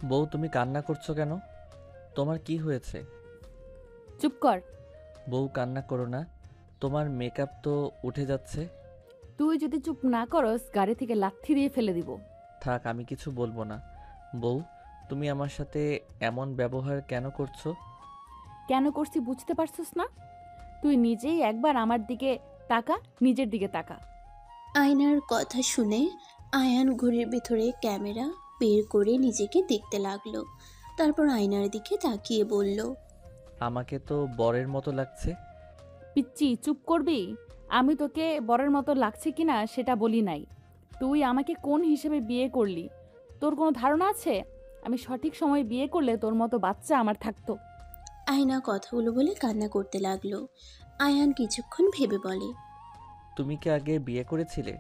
বউ, তুমি কান্না করছো কেন? তোমার কি হয়েছে? চুপ কর। বউ, কান্না করো না। তোমার মেকআপ তো উঠে যাচ্ছে। তুই যদি চুপ না করস গাড়ি থেকে লাথি দিয়ে ফেলে দিব। থাক, আমি কিছু বলবো না। বউ, তুমি আমার সাথে এমন ব্যবহার কেন করছো? কেন করছি বুঝতে পারছস না? তুই নিজেই একবার আমার দিকে তাকা, নিজের দিকে তাকা। আয়নার কথা শুনে আয়ান ঘড়ির ভিতরে ক্যামেরা বের করে নিজেকে দেখতে লাগলো। তারপর আয়নার দিকে তাকিয়ে বলল, আমাকে তো বরের মতো লাগছে। পিচ্চি, চুপ করবি? আমি তোকে বরের মতো লাগছে কিনা সেটা বলি নাই। তুই আমাকে কোন হিসেবে বিয়ে করলি? তোর কোনো ধারণা আছে? আমি সঠিক সময় বিয়ে করলে তোর মতো বাচ্চা আমার থাকতো। আয়না কথাগুলো বলে কান্না করতে লাগলো। আয়ান কিছুক্ষণ ভেবে বলে, তুমি কি আগে বিয়ে করেছিলে?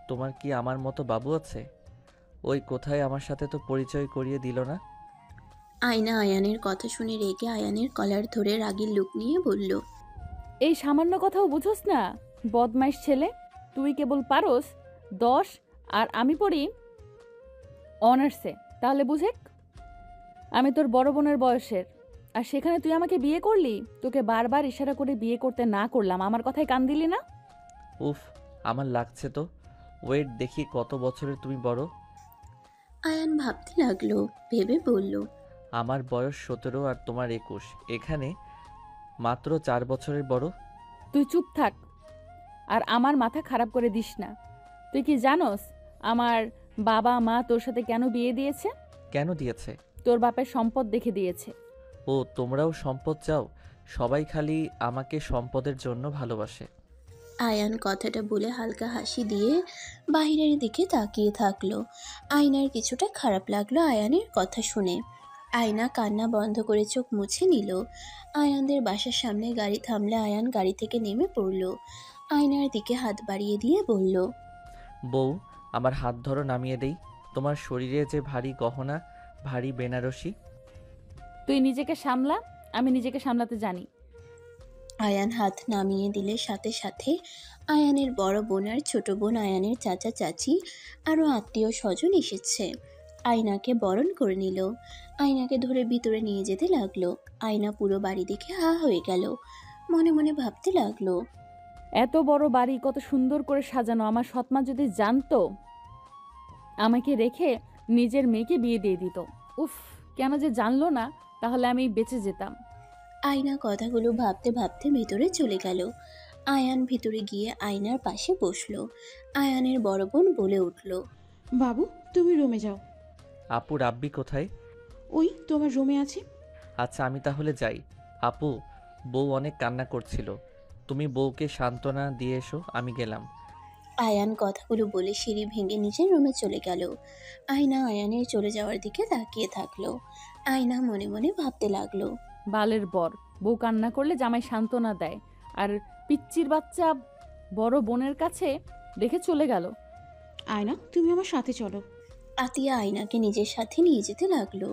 তোমার কি আমার মতো বাবু আছে? ওই কোথায়, আমার সাথে তো পরিচয় করিয়ে দিল না। আয়না আয়ানের কথা শুনে রেগে আয়ানের কলার ধরে রাগীর লুক নিয়ে বলল, এই সামান্য কথাও বুঝোস না? বদমাইশ ছেলে, তুই কেবল পারোস 10 আর আমি পড়ি অনার্সে। তাহলে বুঝেক, আমি তোর বড় বোনের বয়সের। আর সেখানে তুই আমাকে বিয়ে করলি। তোকে বারবার ইশারা করে বিয়ে করতে না করলাম, আমার কথায় কান দিলি না? উফ, আমার লাগছে তো। ওয়েট, দেখি কত বছরের তুমি বড়। আয়ান ভাবতে লাগলো, ভেবে বলল, আমার বয়স 17 আর তোমার 21, এখানে মাত্র 4 বছরের বড়। তুই চুপ থাক আর আমার মাথা খারাপ করে দিস না। তুই কি জানোস আমার বাবা মা তোর সাথে কেন বিয়ে দিয়েছে? কেন দিয়েছে? তোর বাপের সম্পদ দেখে দিয়েছে। ও, তোমরাও সম্পদ চাও? সবাই খালি আমাকে সম্পদের জন্য ভালোবাসে। আয়ান কথাটা বলে হালকা হাসি দিয়ে বাইরের দিকে তাকিয়ে থাকলো। আয়নার কিছুটা খারাপ লাগলো আয়ানের কথা শুনে। আয়না কান্না বন্ধ করে চোখ মুছে নিল। আয়ানদের বাসার সামনে গাড়ি থামলে আয়ান গাড়ি থেকে নেমে পড়ল। আয়নার দিকে হাত বাড়িয়ে দিয়ে বলল, বউ, আমার হাত ধরো, নামিয়ে দেই। তোমার শরীরে যে ভারী গহনা, ভারী বেনারসি। তুই নিজেকে সামলা, আমি নিজেকে সামলাতে জানি। আয়ান হাত নামিয়ে দিলে সাথে সাথে আয়ানের বড় বোন আর ছোট বোন, আয়ানের চাচা চাচি আরও আত্মীয় স্বজন এসেছে। আয়নাকে বরণ করে নিল। আয়নাকে ধরে ভিতরে নিয়ে যেতে লাগলো। আয়না পুরো বাড়ি দেখে হা হয়ে গেল। মনে মনে ভাবতে লাগলো, এত বড় বাড়ি কত সুন্দর করে সাজানো, আমার সৎমা যদি জানতো আমাকে রেখে নিজের মেয়েকে বিয়ে দিয়ে দিত। উফ, কেন যে জানলো না, তাহলে আমি বেঁচে যেতাম। আয়না কথাগুলো ভাবতে ভাবতে ভিতরে চলে গেল। আয়ান ভিতরে গিয়ে আয়নার পাশে বসলো। আয়ানের বড় বোন বলে উঠল, বাবু, তুমি রুমে যাও। আপু, রাব্বি কোথায়? ওই তোমার রুমে আছে। আচ্ছা, আমি তাহলে যাই। আপু, বউ অনেক কান্না করছিল। তুমি বউকে সান্ত্বনা দিয়ে এসো, আমি গেলাম। আয়ান কথাগুলো বলে সিঁড়ি ভেঙে নিজের রুমে চলে গেল। আয়না আয়ানের চলে যাওয়ার দিকে তাকিয়ে থাকলো। আয়না মনে মনে ভাবতে লাগলো, বালের বর, বউ কান্না করলে জামাই সান্ত্বনা দেয়, আর পিচ্চির বাচ্চা বড় বোনের কাছে রেখে চলে গেল। আয়না, তুমি আমার সাথে চলো। আতিয়া আয়নাকে নিজের সাথে নিয়ে যেতে লাগলো।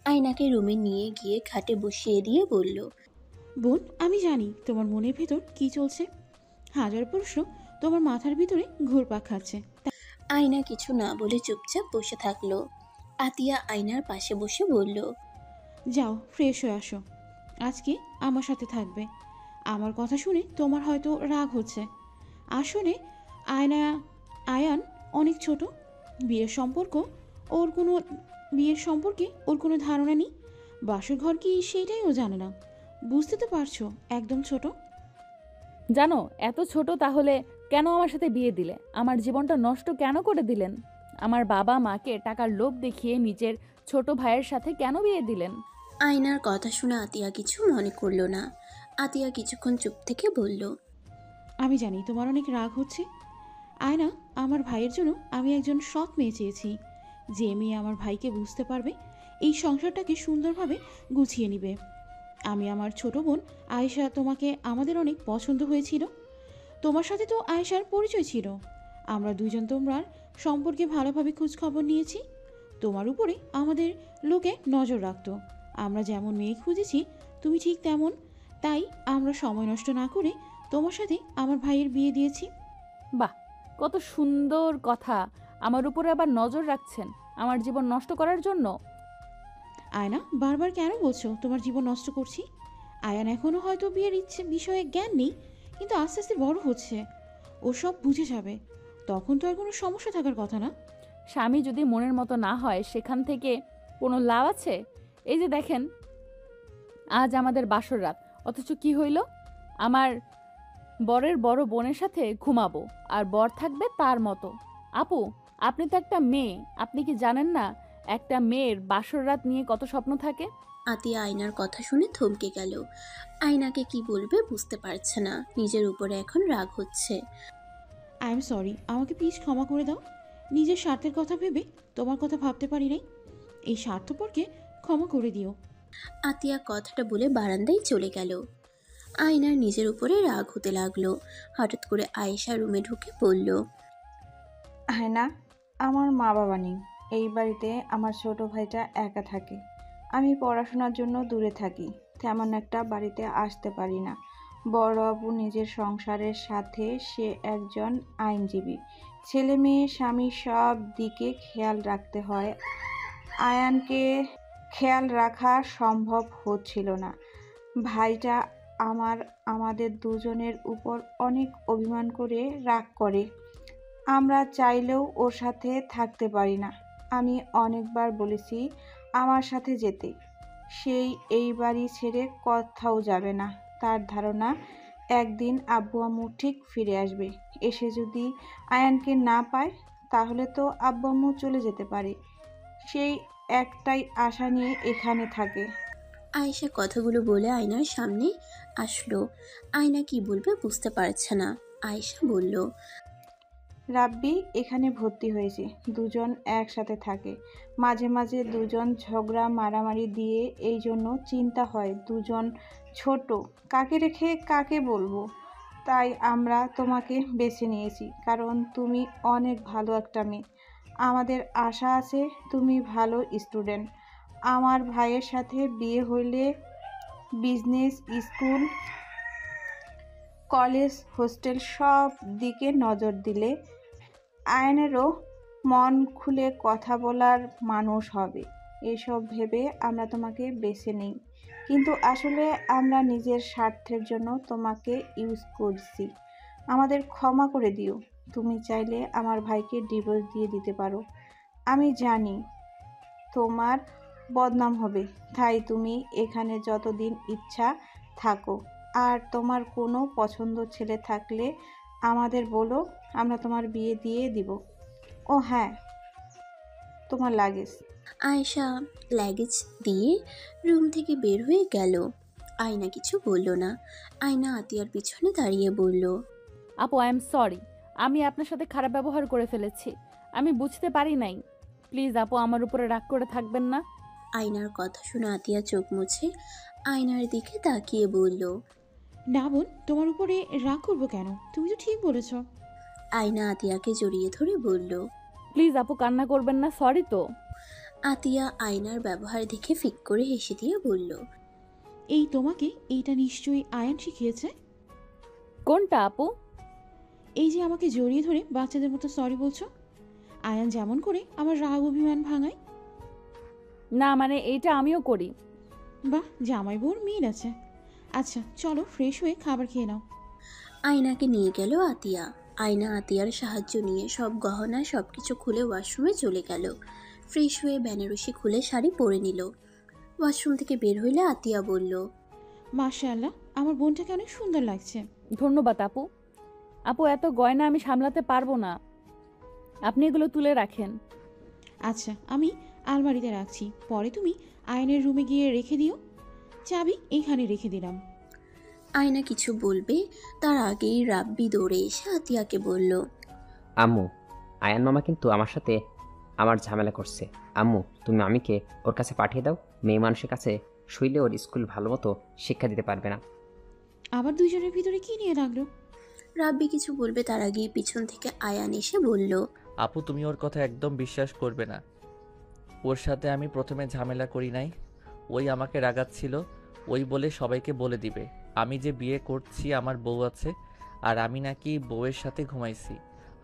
আয়নাকে রুমে নিয়ে গিয়ে খাটে বসিয়ে দিয়ে বলল, বোন, আমি জানি তোমার মনের ভেতর কি চলছে। হাজার প্রশ্ন তোমার মাথার ভিতরে ঘুরপাক খাচ্ছে। আয়না কিছু না বলে চুপচাপ বসে থাকলো। আতিয়া আয়নার পাশে বসে বলল, যাও, ফ্রেশ হয়ে আসো। আজকে আমার সাথে থাকবে। আমার কথা শুনে তোমার হয়তো রাগ হচ্ছে। আসলে আয়না আয়ান অনেক ছোট। বিয়ের সম্পর্ক ওর কোনো বিয়ের সম্পর্কে ওর কোনো ধারণা নেই। বাসর ঘর কি সেইটাই ও জানে না। বুঝতে তো পারছো, একদম ছোট। জানো, এত ছোট তাহলে কেন আমার সাথে বিয়ে দিলে? আমার জীবনটা নষ্ট কেন করে দিলেন? আমার বাবা মাকে টাকার লোভ দেখিয়ে নিজের ছোট ভাইয়ের সাথে কেন বিয়ে দিলেন? আয়নার কথা শুনে আতিয়া কিছু মনে করলো না। আতিয়া কিছুক্ষণ চুপ থেকে বলল, আমি জানি তোমার অনেক রাগ হচ্ছে। আয়না, আমার ভাইয়ের জন্য আমি একজন সৎ মেয়ে চেয়েছি, যে মেয়ে আমার ভাইকে বুঝতে পারবে, এই সংসারটাকে সুন্দরভাবে গুছিয়ে নিবে। আমি আমার ছোট বোন আয়েশা, তোমাকে আমাদের অনেক পছন্দ হয়েছিল। তোমার সাথে তো আয়েশার পরিচয় ছিল। আমরা দুজন তোমার সম্পর্কে ভালোভাবে খোঁজখবর নিয়েছি। তোমার উপরে আমাদের লোকে নজর রাখতো। আমরা যেমন মেয়ে খুঁজেছি তুমি ঠিক তেমন। তাই আমরা সময় নষ্ট না করে তোমার সাথে আমার ভাইয়ের বিয়ে দিয়েছি। বাহ, কত সুন্দর কথা! আমার উপরে আবার নজর রাখছেন আমার জীবন নষ্ট করার জন্য? আয়না, বারবার কেন বলছো তোমার জীবন নষ্ট করছি? আয়ান এখনও হয়তো বিয়ের ইচ্ছে বিষয়ে জ্ঞান নেই, কিন্তু আস্তে আস্তে বড় হচ্ছে, ও সব বুঝে যাবে। তখন তো আর কোনো সমস্যা থাকার কথা না। স্বামী যদি মনের মতো না হয় সেখান থেকে কোনো লাভ আছে? এই যে দেখেন, আজ আমাদের বাসর রাত, অথচ কি হইল? আমার বরের বড় বোনের সাথে ঘুমাবো, আর বর থাকবে তার মতো। আপু, আপনি তো একটা মেয়ে, আপনি কি জানেন না একটা মেয়ের বাসর রাত নিয়ে কত স্বপ্ন থাকে? আতিয়া আয়নার কথা শুনে থমকে গেল। আয়নাকে কি বলবে বুঝতে পারছে না, নিজের উপরে এখন রাগ হচ্ছে। আই এম সরি, আমাকে প্লিজ ক্ষমা করে দাও। নিজের স্বার্থের কথা ভেবে তোমার কথা ভাবতে পারি নাই। এই স্বার্থপরকে ক্ষমা করে দিও। আতিয়া কথাটা বলে বারান্দায় চলে গেল। আয়নার নিজের উপরে রাগ হতে লাগলো। হঠাৎ করে আয়েশা রুমে ঢুকে বলল, হ্যাঁ না, আমার মা বাবা নেই এই বাড়িতে, আমার ছোট ভাইটা একা থাকে। আমি পড়াশোনার জন্য দূরে থাকি, তেমন একটা বাড়িতে আসতে পারি না। বড় আপু নিজের সংসারের সাথে, সে একজন আইনজীবী, ছেলে মেয়ে স্বামী সব দিকে খেয়াল রাখতে হয়। আয়ানকে খেয়াল রাখা সম্ভব হচ্ছিল না। ভাইটা আমাদের দুজনের উপর অনেক অভিমান করে, রাগ করে। আমরা চাইলেও ওর সাথে থাকতে পারি না। আমি অনেকবার বলেছি আমার সাথে যেতে, সেই এই বাড়ি ছেড়ে কোথাও যাবে না। তার ধারণা একদিন আব্বু আম্মু ঠিক ফিরে আসবে। এসে যদি আয়ানকে না পায় তাহলে তো আব্বু আম্মু চলে যেতে পারে। সেই একটাই আশা নিয়ে এখানে থাকে। আয়েশা কথাগুলো বলে আয়নার সামনে আসলো। আয়না কি বলবে বুঝতে পারছে না। আয়েশা বলল, রাব্বি এখানে ভর্তি হয়েছে, দুজন একসাথে থাকে। মাঝে মাঝে দুজন ঝগড়া মারামারি দিয়ে, এই জন্য চিন্তা হয় দুজন ছোট, কাকে রেখে কাকে বলবো। তাই আমরা তোমাকে বেছে নিয়েছি, কারণ তুমি অনেক ভালো একটা মেয়ে। আমাদের আশা আছে তুমি ভালো স্টুডেন্ট। আমার ভাইয়ের সাথে বিয়ে হইলে বিজনেস, স্কুল, কলেজ, হোস্টেল সব দিকে নজর দিলে আয়নেরও মন খুলে কথা বলার মানুষ হবে। এসব ভেবে আমরা তোমাকে বেছে নিই, কিন্তু আসলে আমরা নিজের স্বার্থের জন্য তোমাকে ইউজ করছি। আমাদের ক্ষমা করে দিও। তুমি চাইলে আমার ভাইকে ডিভোর্স দিয়ে দিতে পারো। আমি জানি তোমার বদনাম হবে, তাই তুমি এখানে যতদিন ইচ্ছা থাকো। আর তোমার কোনো পছন্দ ছেলে থাকলে আমাদের বলো, আমরা তোমার বিয়ে দিয়ে দিব। ও হ্যাঁ, তোমার লাগেজ। আয়েশা লাগেজ দিয়ে রুম থেকে বের হয়ে গেল। আয়না কিছু বলল না। আয়না আতিয়ার পিছনে দাঁড়িয়ে বলল, আপু, আই এম সরি, আমি আপনার সাথে খারাপ ব্যবহার করে ফেলেছি, আমি বুঝতে পারি নাই। প্লিজ আপু, আমার উপরে রাগ করে থাকবেন না। আয়নার কথা শুনে আতিয়া চোখ মুছে আয়নার দিকে তাকিয়ে বলল, না বোন, তোমার উপরে রাগ করবো কেন? তুমি তো ঠিক বলেছ। আয়না আতিয়াকে জড়িয়ে ধরে বলল। প্লিজ আপু, কান্না করবেন না, সরি তো। আতিয়া আয়নার ব্যবহার দেখে ফিক করে হেসে দিয়ে বলল, এই তোমাকে এইটা নিশ্চয়ই আয়ান শিখিয়েছে। কোনটা আপু? এই যে আমাকে জড়িয়ে ধরে বাচ্চাদের মতো সরি বলছো। আয়ান যেমন করে আমার রাগ অভিমান ভাঙায়। না মানে এইটা আমিও করি। বাহ, জামাই বউর মিল আছে। আচ্ছা চলো, ফ্রেশ হয়ে খাবার খেয়ে নাও। আয়নাকে নিয়ে গেল আতিয়া। আয়না আতিয়ার সাহায্য নিয়ে সব গহনা সবকিছু খুলে ওয়াশরুমে চলে গেল। ফ্রেশ হয়ে বেনারসি খুলে শাড়ি পরে নিল। ওয়াশরুম থেকে বের হইলে আতিয়া বলল, মাশাআল্লাহ, আমার বোনটাকে অনেক সুন্দর লাগছে। ধন্যবাদ আপু। আপু, এত গয়না আমি সামলাতে পারবো না, আপনি এগুলো তুলে রাখেন। আচ্ছা, আমি আলমারিতে রাখছি, পরে তুমি আয়নের রুমে গিয়ে রেখে দিও। চাবি এইখানে রেখে দিলাম। আয়না কিছু বলবে তার আগেই রাব্বি দৌড়ে এসে আতিয়াকে বলল, আম্মু, আয়ান মামা কিন্তু আমার সাথে আমার ঝামেলা করছে। আম্মু, তুমি আমিকে ওর কাছে পাঠিয়ে দাও। মেয়ে মানুষের কাছে শুইলে ওর স্কুল ভালো মতো শিক্ষা দিতে পারবে না। আবার দুজনের ভিতরে কি নিয়ে লাগলো? রাব্বি কিছু বলবে তার আগেই পিছন থেকে আয়ান এসে বলল, আপু, তুমি ওর কথা একদম বিশ্বাস করবে না। ওর সাথে আমি প্রথমে ঝামেলা করি নাই, ওই আমাকে রাগাচ্ছিল। ওই বলে সবাইকে বলে দিবে আমি যে বিয়ে করছি, আমার বউ আছে, আর আমি নাকি বউয়ের সাথে ঘুমাইছি।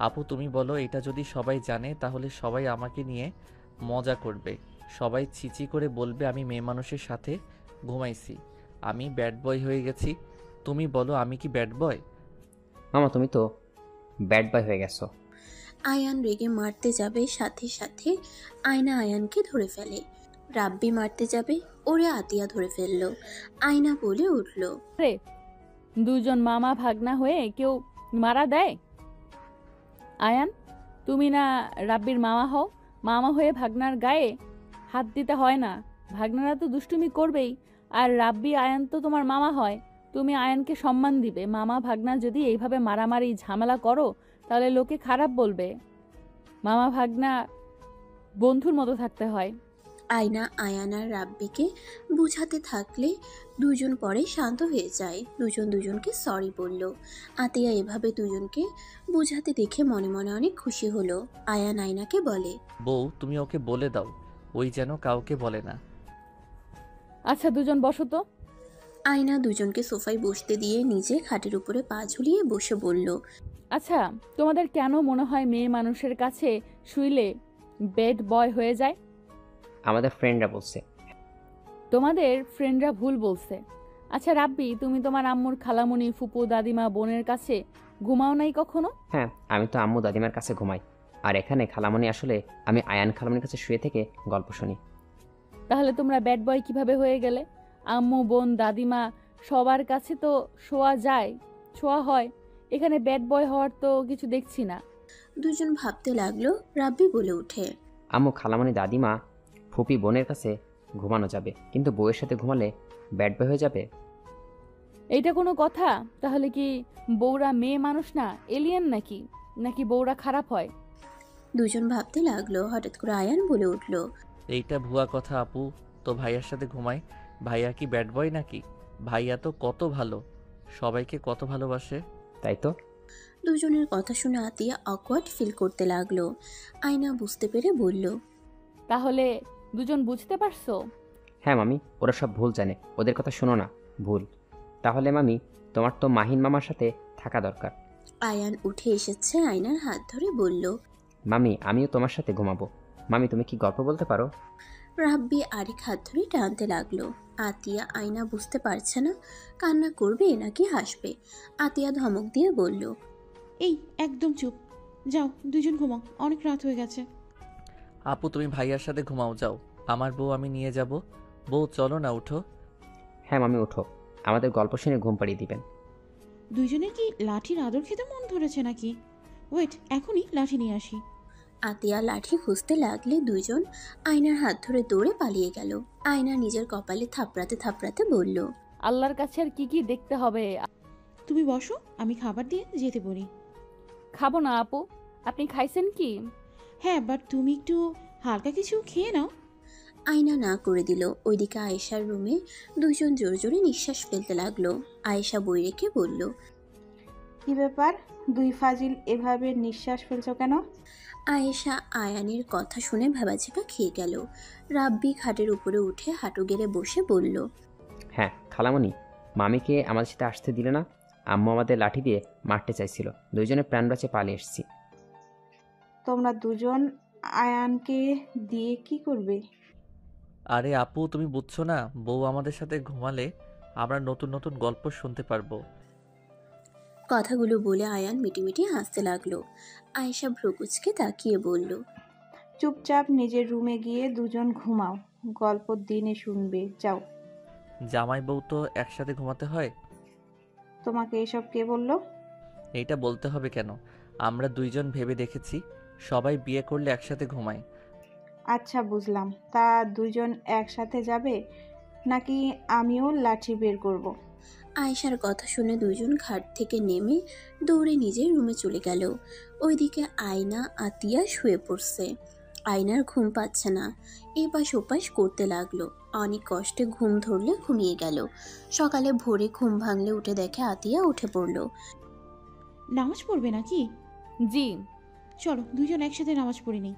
আপু তুমি বলো, এটা যদি সবাই জানে তাহলে সবাই আমাকে নিয়ে মজা করবে। সবাই ছিচি করে বলবে আমি মেয়ে মানুষের সাথে ঘুমাইছি, আমি ব্যাড বয় হয়ে গেছি। তুমি বলো আমি কি ব্যাড বয়? মামা তুমি তো ব্যাড বয় হয়ে গেছো। আয়ান রেগে মারতে যাবে, সাথে সাথে আয়না আয়ানকে ধরে ফেলে। রাব্বি মারতে যাবে, ওরে আতিয়া ধরে ফেললো। আয়না বলে উঠল, রে, দুজন মামা ভাগনা হয়ে কেউ মারা দেয়? আয়ান, তুমি না রাব্বির মামা হও, মামা হয়ে ভাগনার গায়ে হাত দিতে হয় না। ভাগনারা তো দুষ্টুমি করবেই, আর রাব্বি আয়ান তো তোমার মামা হয়, তুমি আয়ানকে সম্মান দিবে। মামা ভাগনা যদি এইভাবে মারামারি ঝামেলা করো তাহলে লোকে খারাপ বলবে। মামা ভাগনা বন্ধুর মতো থাকতে হয়। আয়না আয়ান আর রাব্বিকে বুঝাতে থাকলে দুজন পরে শান্ত হয়ে যায়। দুজন দুজনকে সরি বলল। আতিয়া এভাবে দুজনকে বুঝাতে দেখে মনে মনে অনেক খুশি হলো। আয়ান আয়নাকে বলে, বউ তুমি ওকে বলে দাও ওই যেন কাউকে বলে না। আচ্ছা, দুজন বসো তো। আয়না দুজনকে সোফায় বসতে দিয়ে নিজে খাটের উপরে পা ঝুলিয়ে বসে বলল, আচ্ছা, তোমাদের কেন মনে হয় মেয়ে মানুষের কাছে শুইলে বেড বয় হয়ে যায়? আমাদের ফ্রেন্ডরা বলছে। তোমাদের ফ্রেন্ডরা ভুল বলছে। আচ্ছা রাব্বি, তুমি তোমার আম্মুর খালামণি, ফুপু, দাদিমা, বোনের কাছে ঘুমাও নাই কখনো? হ্যাঁ, আমি তো আম্মু দাদিমার কাছে ঘুমাই। আর এখানে খালামণি আসলে আমি আয়ান খালামণির কাছে শুয়ে থেকে গল্প শুনি। তাহলে তোমরা ব্যাড বয় কিভাবে হয়ে গেলে? আম্মু, বোন, দাদিমা সবার কাছে তো শোয়া যায়, শোয়া হয়। এখানে ব্যাড বয় হওয়ার তো কিছু দেখছি না। দুজন ভাবতে লাগলো। রাব্বি বলে ওঠে, আম্মু খালামণি দাদিমা ফুপি বোনের কাছে ঘুমানো যাবে, কিন্তু বউয়ের সাথে ঘুমালে ব্যাড বয় হয়ে যাবে। এইটা কোনো কথা? তাহলে কি বউরা মেয়ে মানুষ না, এলিয়েন নাকি? নাকি বউরা খারাপ হয়? দুজন ভাবতে লাগলো। হঠাৎ করে আয়ান বলে উঠল, এইটা ভুয়া কথা আপু, তো ভাইয়ার সাথে ঘুমায়। ভাইয়া কি ব্যাড বয় নাকি? ভাইয়া তো কত ভালো, সবাইকে কত ভালোবাসে। তাই তো। দুজনের কথা শুনে আতিয়া অকওয়ার্ড ফিল করতে লাগলো। আয়না বুঝতে পেরে বলল, তাহলে দুজন বুঝতে পারছো? হ্যাঁ মামি, ওরা সব ভুল জানে, ওদের কথা শোনো না, ভুল। তাহলে মামি, তোমার তো মাহিন মামার সাথে থাকা দরকার। আয়ান উঠে এসেছে, আয়নার হাত ধরে বলল, মামি আমিও তোমার সাথে ঘুমাবো। মামি তুমি কি গল্প বলতে পারো? রাব্বি আরেক হাত ধরে টানতে লাগলো। আতিয়া আয়না বুঝতে পারছে না কান্না করবে নাকি হাসবে। আতিয়া ধমক দিয়ে বলল, এই একদম চুপ, যাও দুজন ঘুমাও, অনেক রাত হয়ে গেছে। আপু তুমি ভাইয়ার সাথে ঘুমাও, যাও। আমার বউ আমি নিয়ে যাব। বউ চলো না, উঠো। হ্যাঁ মামি ওঠো, আমাদের গল্প শুনে ঘুম পাড়িয়ে দিবেন। দুইজনের কি লাঠির আদর খেতে মন ধরেছে নাকি? ওয়েট, এখনই লাঠি নিয়ে আসি। আতিয়া লাঠি খুঁজতে লাগলে দুজন আয়নার হাত ধরে দৌড়ে পালিয়ে গেল। আয়না নিজের কপালে থাপড়াতে থাপড়াতে বলল, আল্লাহর কাছে আর কি কি দেখতে হবে? তুমি বসো, আমি খাবার দিয়ে যেতে বলি। খাবো না আপু, আপনি খাইছেন কি? হ্যাঁ, বাট তুমি একটু হালকা কিছু খেয়ে নাও। আয়না না করে দিল। ওইদিকে আয়েশার রুমে দুজন জোরে জোরে নিঃশ্বাস ফেলতে লাগলো। আয়েশা বই রেখে বলল, কি ব্যাপার, দুই ফাজিল এভাবে নিঃশ্বাস ফেলছো কেন? আয়েশা আয়ানের কথা শুনে ভেবাচেকা খেয়ে গেল। রাব্বি খাটের উপরে উঠে হাঁটু গেড়ে বসে বলল, হ্যাঁ খালামণি, মামিকে আমাদের সাথে আসতে দিলে না। আম্মু আমাদের লাঠি দিয়ে মারতে চাইছিল, দুইজনে প্রাণ বাঁচে পালিয়ে এসেছি। তোমরা দুজন আয়ানকে দিয়ে কি করবে? আরে আপু তুমি বুঝছো না, বউ আমাদের সাথে ঘুমালে আমরা নতুন নতুন গল্প শুনতে পারবো। কথাগুলো বলে আয়ান মিটিমিটি হাসতে লাগলো। আয়েশা ভ্রুকুচকে তাকিয়ে বলল, চুপচাপ নিজের রুমে গিয়ে দুজন ঘুমাও, গল্প দিনে শুনবে, যাও। জামাই বউ তো একসাথে ঘুমাতে হয়। তোমাকে এসব কে বললো? এইটা বলতে হবে কেন? আমরা দুইজন ভেবে দেখেছি, সবাই বিয়ে করলে একসাথে ঘুমায়। আচ্ছা বুঝলাম, তা দুজন একসাথে যাবে নাকি আমিও লাঠি বের করব? আয়েশার কথা শুনে দুজন খাট থেকে নেমে দৌড়ে নিজের রুমে চলে গেল। ওইদিকে আয়না আতিয়া শুয়ে পড়ছে। আয়নার ঘুম পাচ্ছে না, এপাশ ওপাশ করতে লাগলো। অনেক কষ্টে ঘুম ধরলে ঘুমিয়ে গেল। সকালে ভোরে ঘুম ভাঙলে উঠে দেখে আতিয়া উঠে পড়লো। নামাজ পড়বে নাকি? জি। চলো দুজন একসাথে নামাজ পড়ে নিই।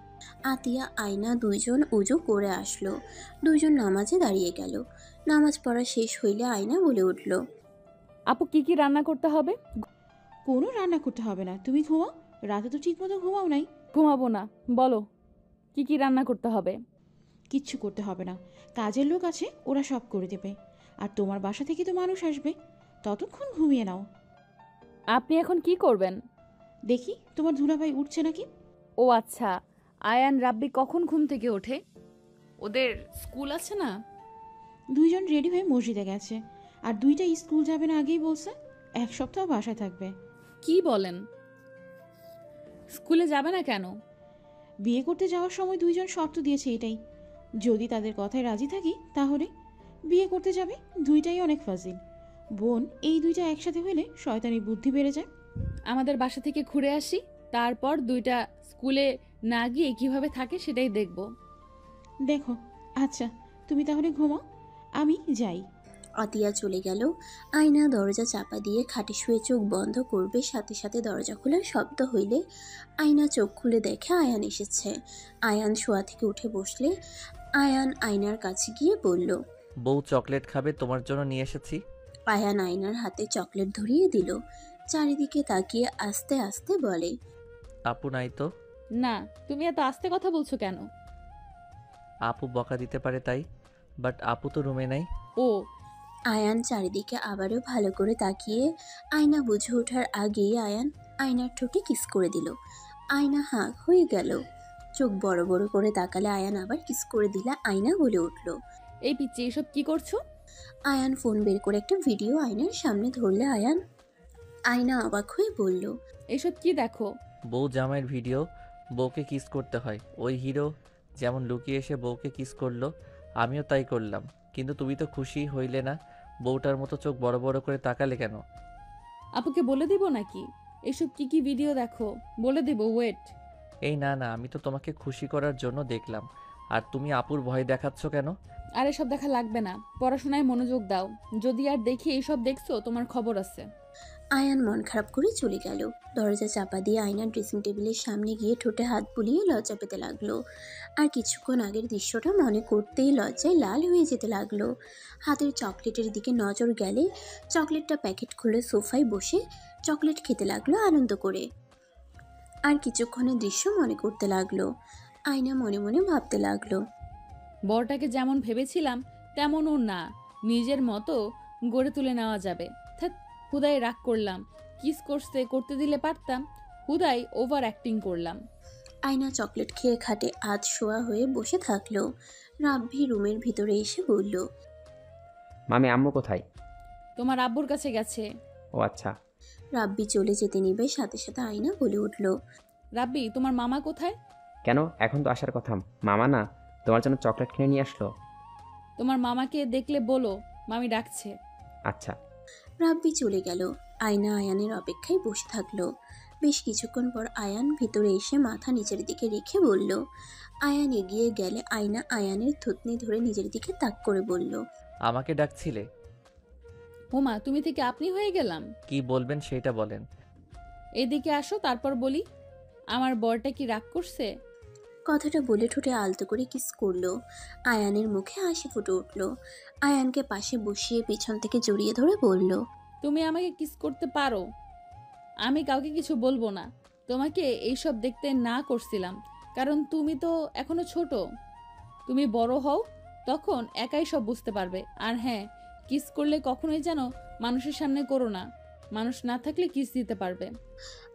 আতিয়া আয়না দুইজন উজু করে আসলো। দুইজন নামাজে দাঁড়িয়ে গেল। নামাজ পড়া শেষ হইলে আয়না বলে উঠল, আপু কি কি রান্না করতে হবে? কোনো রান্না করতে হবে না, তুমি ঘুমাও। রাতে তো ঠিক মতো ঘুমাও নাই। ঘুমাবো না, বলো কি কি রান্না করতে হবে? কিচ্ছু করতে হবে না, কাজের লোক আছে, ওরা সব করে দেবে। আর তোমার বাসা থেকে তো মানুষ আসবে, ততক্ষণ ঘুমিয়ে নাও। আপনি এখন কি করবেন? দেখি তোমার দুলাভাই উঠছে নাকি। ও আচ্ছা, আয়ান রাব্বি কখন ঘুম থেকে ওঠে? ওদের স্কুল আছে না? দুইজন রেডি হয়ে মসজিদে গেছে, আর দুইটা স্কুল যাবে না আগেই বলছে। 1 সপ্তাহ বাসায় থাকবে। কি বলেন? স্কুলে যাবে না কেন? বিয়ে করতে যাওয়ার সময় দুইজন শর্ত দিয়েছে এটাই, যদি তাদের কথায় রাজি থাকি তাহলে বিয়ে করতে যাবে। দুইটাই অনেক ফাজিল বোন, এই দুইটা একসাথে হলে শয়তানি বুদ্ধি বেড়ে যায়। আমাদের বাসা থেকে ঘুরে আসি, তারপর দুইটা স্কুলে না গিয়ে কিভাবে থাকে সেটাই দেখব। দেখো, আচ্ছা তুমি তাহলে ঘুমাও, আমি যাই। আতিয়া চলে গেল। আয়না দরজা চাপা দিয়ে খাটে শুয়ে চোখ বন্ধ করবে, সাথে সাথে দরজা খোলার শব্দ হইলে আয়না চোখ খুলে দেখে আয়ান এসেছে। আয়ান শোয়া থেকে উঠে বসলে আয়ান আয়নার কাছে গিয়ে বলল, বউ চকলেট খাবে, তোমার জন্য নিয়ে এসেছি। আয়ান আয়নার হাতে চকলেট ধরিয়ে দিল। চারিদিকে তাকিয়ে আস্তে আস্তে বলে, আপু নাই তো? না, তুমি এত আস্তে কথা বলছো কেন? আপু বকা দিতে পারে তাই, বাট আপু তো রুমে নাই। ও, আয়ান চারিদিকে আবারও ভালো করে তাকিয়ে আয়না বুঝে ওঠার আগেই আয়ান আয়নার ঠোঁটে কিস করে দিল। আয়না হাঁ হয়ে গেল। চোখ বড় বড় করে তাকালে আয়ান আবার কিস করে দিলে আয়না বলে উঠল। এই পিচ্চি, এসব কি করছো? আয়ান ফোন বের করে একটা ভিডিও আয়নার সামনে ধরলে আয়না অবাক হয়ে বলল, এসব কি দেখো? বউ জামাইয়ের ভিডিও, বউকে কিস করতে হয়। ওই হিরো যেমন লুকিয়ে এসে বউকে কিস করলো, আমিও তাই করলাম। কিন্তু তুমি তো খুশি হইলে না, বউটার মতো চোখ বড় বড় করে তাকালে কেন? আপুকে বলে দিব নাকি এসব কি কি ভিডিও দেখো? বলে দিব, ওয়েট। এই না না, আমি তো তোমাকে খুশি করার জন্য দেখলাম। আর তুমি আপুর ভয় দেখাচ্ছ কেন? আর এসব দেখা লাগবে না, পড়াশোনায় মনোযোগ দাও। যদি আর দেখি এইসব দেখছো, তোমার খবর আছে। আয়ান মন খারাপ করে চলে গেল। দরজা চাপা দিয়ে আয়নার ড্রেসিং টেবিলের সামনে গিয়ে ঠোঁটে হাত বুলিয়ে লজ্জা পেতে লাগলো। আর কিছুক্ষণ আগের দৃশ্যটা মনে করতেই লজ্জায় লাল হয়ে যেতে লাগলো। হাতের চকলেটের দিকে নজর গেলে চকলেটটা প্যাকেট খুলে সোফায় বসে চকলেট খেতে লাগলো আনন্দ করে। আর কিছুক্ষণের দৃশ্য মনে করতে লাগলো। আয়না মনে মনে ভাবতে লাগলো, বরটাকে যেমন ভেবেছিলাম তেমনও না, নিজের মতো গড়ে তুলে নেওয়া যাবে। ধ্যাৎ, হুদাই রাগ করলাম। কিস করতে দিলে পারতাম, হুদাই ওভার অ্যাক্টিং করলাম। আয়না চকলেট খেয়ে খাটে আধ শোয়া হয়ে বসে থাকলো। রাব্বি রুমের ভিতরে এসে বলল, মামি আম্মু কোথায়? তোমার আব্বুর কাছে গেছে। ও আচ্ছা। রাব্বি চলে যেতে নিবে, সাথে সাথে আয়না বলে উঠল, রাব্বি, তোমার মামা কোথায়? কেন, এখন তো আসার কথা। মামা না, তোমার জন্য চকলেট কিনে নিয়ে আসলো। তোমার মামাকে দেখলে বলো মামি ডাকছে। আচ্ছা। রাব্বি চলে গেল। আয়না আয়ানের অপেক্ষায় বসে থাকলো। বেশ কিছুক্ষণ পর আয়ান ভিতরে এসে মাথা নিচের দিকে রেখে বলল। আয়ান এগিয়ে গেলে আয়না আয়ানের থুতনি ধরে নিজের দিকে তাক করে বলল, আমাকে ডাকছিলে? ওমা, তুমি থেকে আপনি হয়ে গেলাম। কি বলবেন সেটা বলেন। এদিকে আসো, তারপর বলি। আমার বরটা কি রাগ করছে? কথাটা বলে ঠোঁটে আলতো করে কিস করলো। আয়ানের মুখে হাসি ফুটে উঠল। আয়ানকে পাশে বসিয়ে পিছন থেকে জড়িয়ে ধরে বলল, তুমি আমাকে কিস করতে পারো, আমি কাউকে কিছু বলবো না। তোমাকে এইসব দেখতে না করছিলাম, কারণ তুমি তো এখনো ছোট। তুমি বড় হও, তখন একাই সব বুঝতে পারবে। আর হ্যাঁ, কিস করলে কখনোই যেন মানুষের সামনে করো না, মানুষ না থাকলে কিস দিতে পারবে।